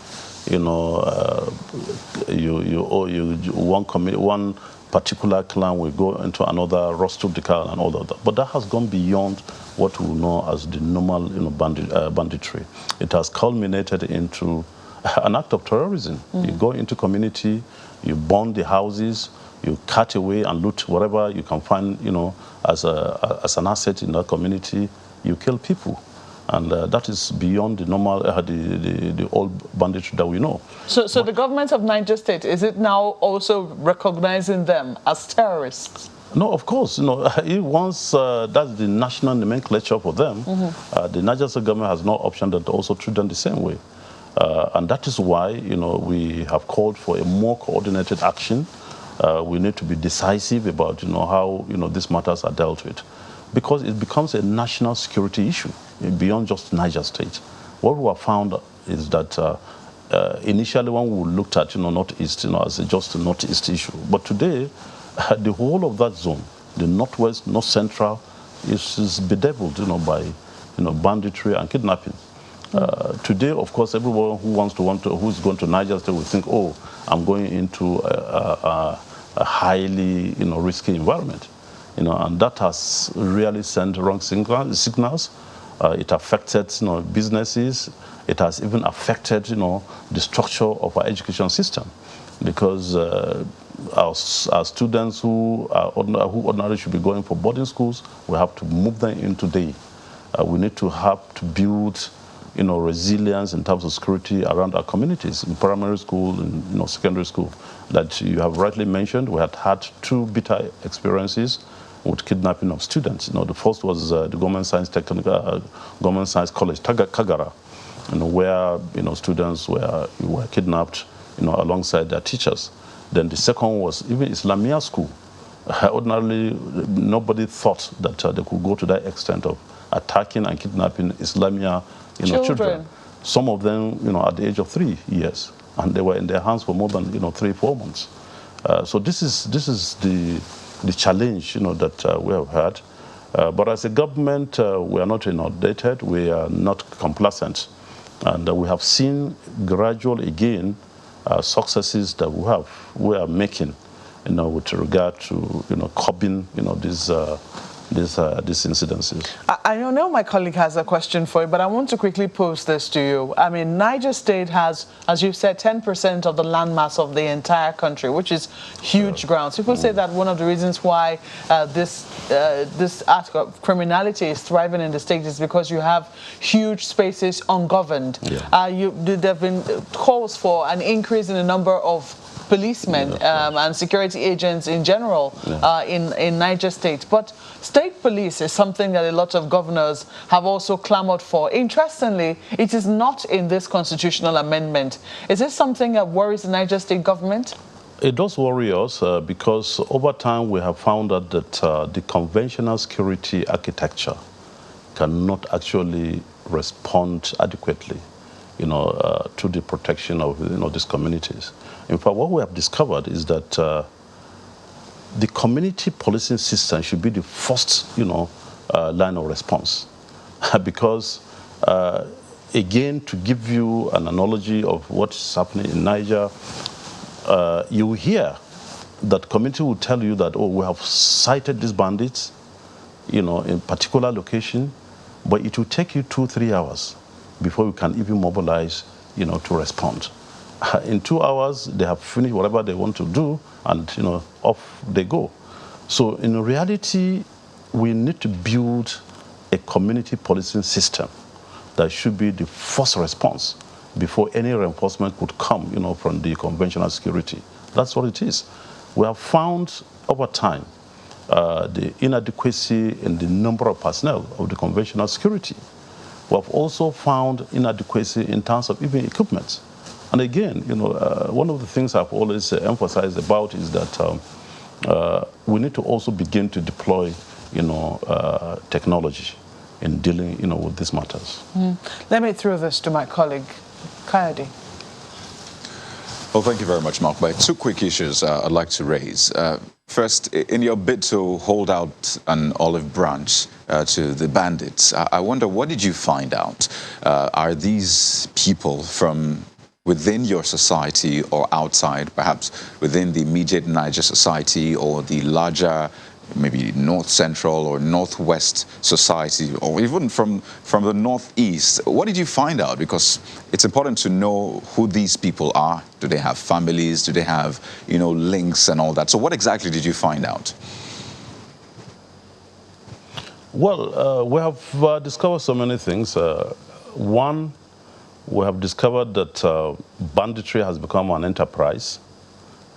One particular clan will go into another, rustle the cow and all of that. But that has gone beyond what we know as the normal, banditry. It has culminated into an act of terrorism. You go into community, you burn the houses, you cut away and loot whatever you can find, as an asset in that community. You kill people. And that is beyond the normal, the old banditry that we know. So the government of Niger State, is it now also recognizing them as terrorists? No, of course. Once that's the national nomenclature for them, the Niger State government has no option than to also treat them the same way. And that is why, we have called for a more coordinated action. We need to be decisive about, how, these matters are dealt with. Because it becomes a national security issue beyond just Niger State. What we have found is that initially when we looked at Northeast as just a Northeast issue, but today the whole of that zone, the Northwest, North Central, is bedeviled by banditry and kidnapping. Today, of course, everyone who's going to Niger State will think, oh, I'm going into a highly risky environment. And that has really sent wrong signals. It affected, businesses. It has even affected, the structure of our education system, because our students who ordinarily should be going for boarding schools, we have to move them into day. We need to have to build, resilience in terms of security around our communities in primary school and secondary school. That you have rightly mentioned, we had two bitter experiences with kidnapping of students. The first was the Government Science College, Kagara, where students were kidnapped, alongside their teachers. Then the second was even Islamia school. Ordinarily, nobody thought that they could go to that extent of attacking and kidnapping Islamia, children. Some of them, at the age of 3 years, and they were in their hands for more than 3-4 months. So this is the challenge, that we have had. But as a government, we are not inundated, we are not complacent. And we have seen gradual, again, successes that we are making, with regard to, curbing, these incidences. I know my colleague has a question for you, but I want to quickly pose this to you. I mean, Niger State has, as you've said, 10% of the landmass of the entire country, which is huge grounds. People say that one of the reasons why this act of criminality is thriving in the state is because you have huge spaces ungoverned. Yeah. There have been calls for an increase in the number of policemen and security agents in general in Niger State. But state police is something that a lot of governors have also clamored for. Interestingly, it is not in this constitutional amendment. Is this something that worries the Niger State government? It does worry us because over time we have found out that the conventional security architecture cannot actually respond adequately, to the protection of, these communities. In fact, what we have discovered is that the community policing system should be the first, line of response. Because, again, to give you an analogy of what is happening in Niger, you hear that community will tell you that, we have cited these bandits, in particular location, but it will take you 2-3 hours before you can even mobilize, to respond. In 2 hours, they have finished whatever they want to do, and off they go. So in reality, we need to build a community policing system that should be the first response before any reinforcement could come, from the conventional security. That's what it is. We have found over time the inadequacy in the number of personnel of the conventional security. We have also found inadequacy in terms of even equipment. And again, one of the things I've always emphasized about is that we need to also begin to deploy, technology in dealing, with these matters. Let me throw this to my colleague, Kayode. Well, thank you very much, Mark. But 2 quick issues I'd like to raise. First, in your bid to hold out an olive branch to the bandits, I wonder, what did you find out? Are these people from within your society or outside, perhaps within the immediate Niger society or the larger, maybe North Central or Northwest society, or even from the Northeast? What did you find out? Because it's important to know who these people are. Do they have families? Do they have, links and all that? So what exactly did you find out? Well, we have discovered so many things. One, we have discovered that banditry has become an enterprise.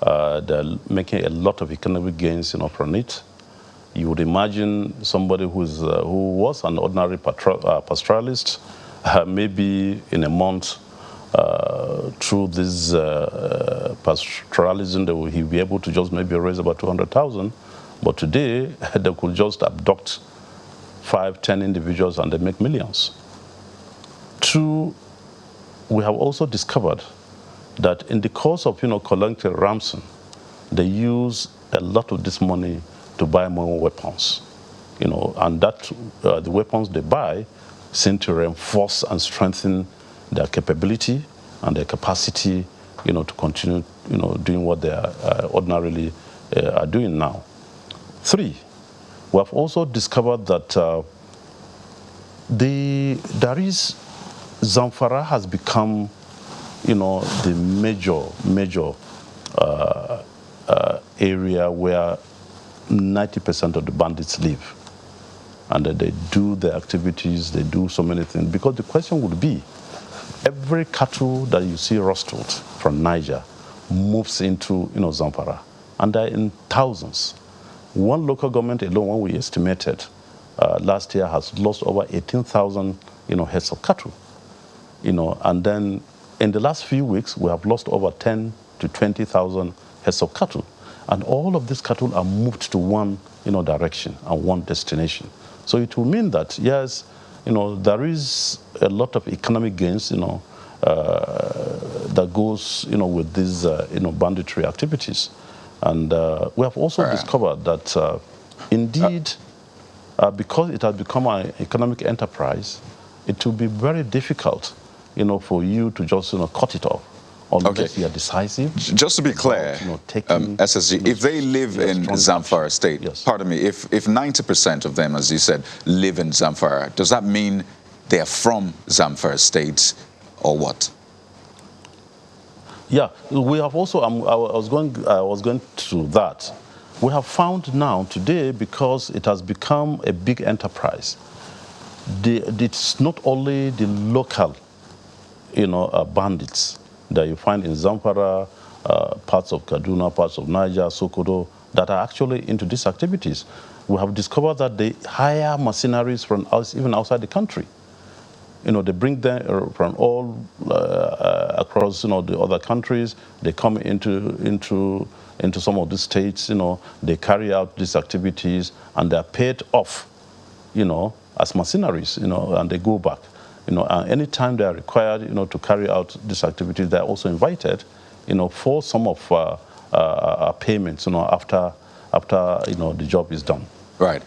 They're making a lot of economic gains, from it. You would imagine somebody who was an ordinary pastoralist, maybe in a month, through this pastoralism, he'll be able to just maybe raise about 200,000. But today, they could just abduct 5-10 individuals and they make millions. 2, we have also discovered that in the course of, collecting ransom, they use a lot of this money to buy more weapons, and that the weapons they buy seem to reinforce and strengthen their capability and their capacity, to continue, doing what they are ordinarily are doing now. 3, we have also discovered that Zamfara has become, the major area where 90% of the bandits live. And they do their activities, they do so many things. Because the question would be, every cattle that you see rustled from Niger moves into, Zamfara. And they're in thousands. One local government alone, when we estimated last year, has lost over 18,000, heads of cattle. And then in the last few weeks, we have lost over 10 to 20,000 heads of cattle. And all of these cattle are moved to one, direction and one destination. So it will mean that, yes, there is a lot of economic gains, that goes, with these, banditry activities. And we have also discovered that, indeed, because it has become an economic enterprise, it will be very difficult, for you to just, cut it off. Unless you are decisive. Just to be clear, SSG, if they live in Zamfara State, yes. Pardon me, if 90% of them, as you said, live in Zamfara, does that mean they are from Zamfara State or what? Yeah, we have also, I was going to that. We have found now today, because it has become a big enterprise, it's not only the local, bandits that you find in Zamfara, parts of Kaduna, parts of Niger, Sokoto, that are actually into these activities. We have discovered that they hire mercenaries from even outside the country. They bring them from all across, the other countries. They come into some of these states. They carry out these activities, and they are paid off, as mercenaries. And they go back. And anytime they are required, to carry out these activities, they are also invited, for some of payments, after the job is done. Right.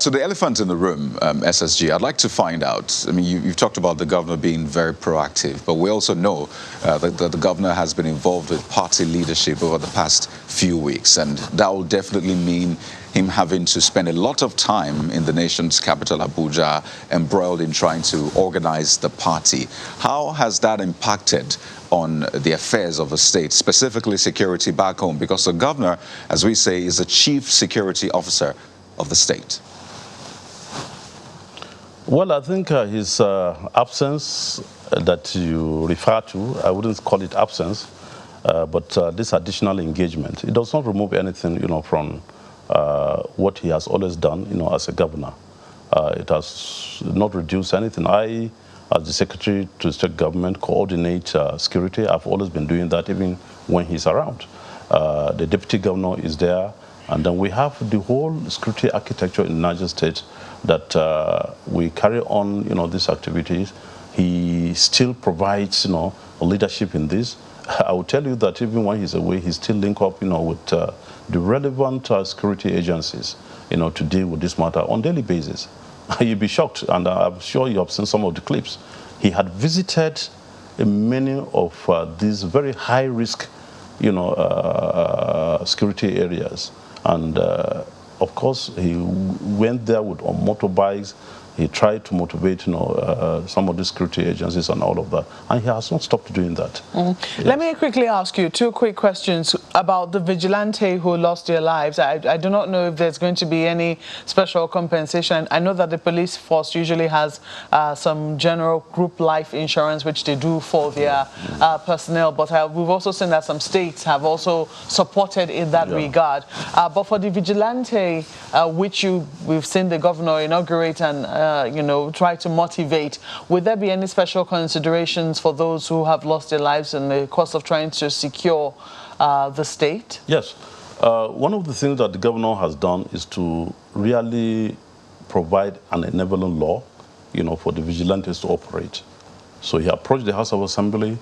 So the elephant in the room, SSG, I'd like to find out, I mean, you've talked about the governor being very proactive, but we also know that the governor has been involved with party leadership over the past few weeks, and that will definitely mean him having to spend a lot of time in the nation's capital, Abuja, embroiled in trying to organize the party. How has that impacted on the affairs of the state, specifically security back home? Because the governor, as we say, is the chief security officer of the state. Well, I think his absence that you refer to, I wouldn't call it absence, but this additional engagement, it does not remove anything, from what he has always done, as a governor. It has not reduced anything. I, as the Secretary to State Government, coordinate security. I've always been doing that, even when he's around. The Deputy Governor is there, and then we have the whole security architecture in Niger State that we carry on, these activities. He still provides, leadership in this. I will tell you that even when he's away, he still link up, with the relevant security agencies, to deal with this matter on a daily basis. You'll be shocked, and I'm sure you have seen some of the clips. He had visited many of these very high-risk, security areas, and of course, he went there on motorbikes. He tried to motivate, some of the security agencies and all of that. And he has not stopped doing that. Yes. Let me quickly ask you two quick questions about the vigilante who lost their lives. I do not know if there's going to be any special compensation. I know that the police force usually has some general group life insurance, which they do for their personnel. But we've also seen that some states have also supported in that regard. But for the vigilante, which we've seen the governor inaugurate and try to motivate. Would there be any special considerations for those who have lost their lives in the course of trying to secure the state? Yes. One of the things that the governor has done is to really provide an enabling law, for the vigilantes to operate. So he approached the House of Assembly,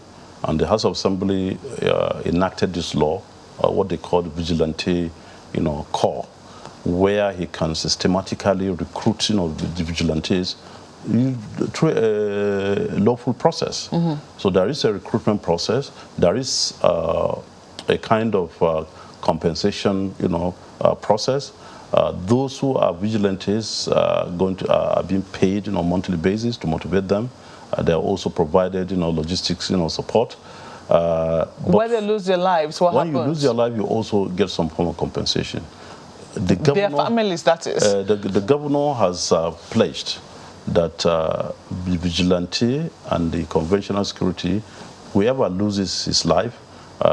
and the House of Assembly enacted this law, what they call the vigilante, corps, where he can systematically recruit, the vigilantes through a lawful process. Mm-hmm. So there is a recruitment process. There is a kind of compensation, process. Those who are vigilantes are being paid, on a monthly basis to motivate them. They are also provided, logistics, support. When they lose their lives, what happens? When you lose your life, you also get some form of compensation. Their families, that is. The governor has pledged that the vigilante and the conventional security, whoever loses his life,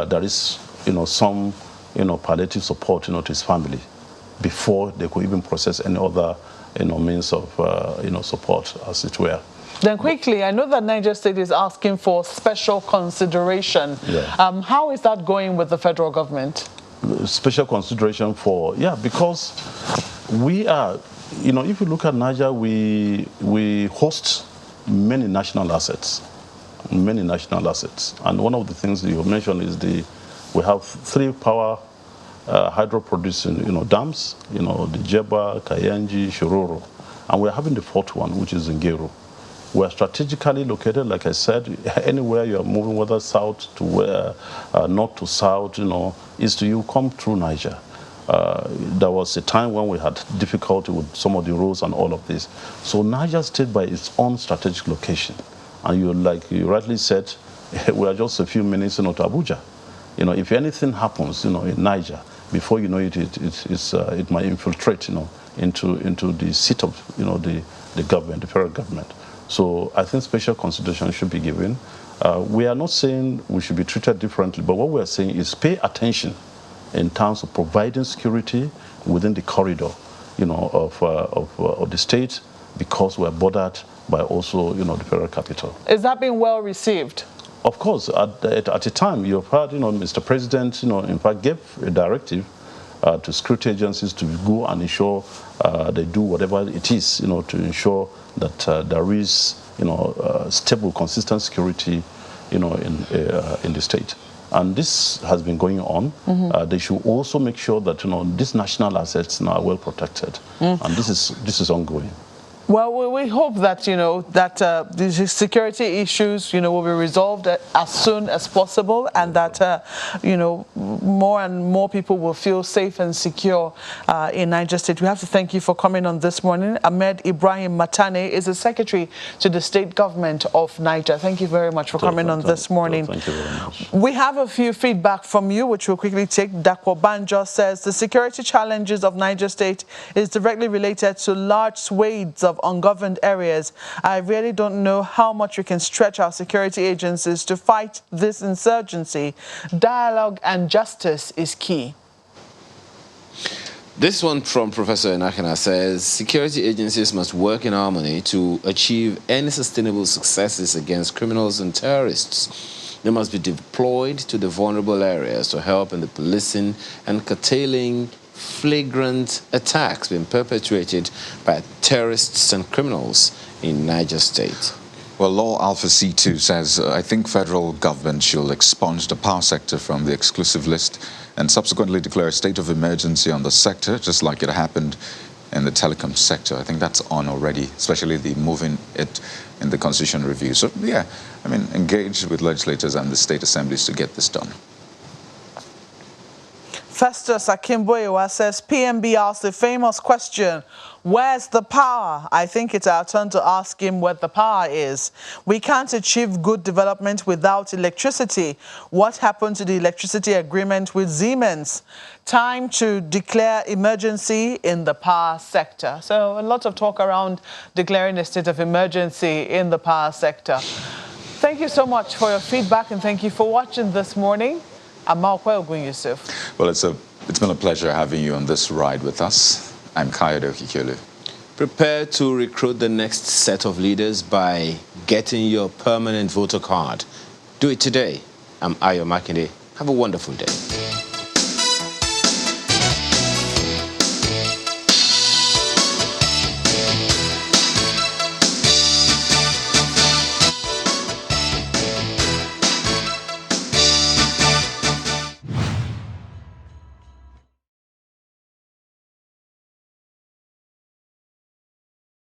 there is, some, palliative support, to his family before they could even process any other, means of, support, as it were. Then quickly, I know that Niger State is asking for special consideration. Yeah. How is that going with the federal government? Special consideration for, because we are, if you look at Niger, we host many national assets. And one of the things you mentioned is we have 3 power hydro producing, dams, the Jeba, Kayenji, Shiroro. And we're having the fourth one, which is in Gero. We're strategically located, like I said, anywhere you're moving, whether south to where, north to south, east to you, come through Niger. There was a time when we had difficulty with some of the roads and all of this. So Niger State, by its own strategic location, and like you rightly said, we are just a few minutes to Abuja. If anything happens, in Niger, before you know it, it might infiltrate, into the seat of, the government, the federal government. So I think special consideration should be given. We are not saying we should be treated differently, but what we are saying is pay attention in terms of providing security within the corridor, of the state, because we are bordered by also, the federal capital. Is that being well received? Of course, at a time you've heard, Mr. President, in fact, gave a directive to security agencies to go and ensure they do whatever it is, to ensure that there is, stable, consistent security, in the state. And this has been going on. They should also make sure that, these national assets now are well protected. And this is ongoing. Well, we hope that, that these security issues, will be resolved as soon as possible, and that, more and more people will feel safe and secure in Niger State. We have to thank you for coming on this morning. Ahmed Ibrahim Matane is the Secretary to the State Government of Niger. Thank you very much for coming on this morning. Thank you very much. We have a few feedback from you, which we'll quickly take. Dakwa Banjo says, the security challenges of Niger State is directly related to large swathes of ungoverned areas. I really don't know how much we can stretch our security agencies to fight this insurgency. Dialogue and justice is key. This one from Professor Enakana says, security agencies must work in harmony to achieve any sustainable successes against criminals and terrorists. They must be deployed to the vulnerable areas to help in the policing and curtailing flagrant attacks being perpetrated by terrorists and criminals in Niger State. Well, Law Alpha C2 says, I think federal government should expunge the power sector from the exclusive list and subsequently declare a state of emergency on the sector, just like it happened in the telecom sector. I think that's on already, especially the moving it in the constitution review. So, yeah, engage with legislators and the state assemblies to get this done. Festus Akimboyewa says, PMB asked the famous question, where's the power? I think it's our turn to ask him where the power is. We can't achieve good development without electricity. What happened to the electricity agreement with Siemens? Time to declare emergency in the power sector. So a lot of talk around declaring a state of emergency in the power sector. Thank you so much for your feedback, and thank you for watching this morning. Well, it's been a pleasure having you on this ride with us. I'm Kayode Okikelu. Prepare to recruit the next set of leaders by getting your permanent voter card. Do it today. I'm Ayo Makinde. Have a wonderful day.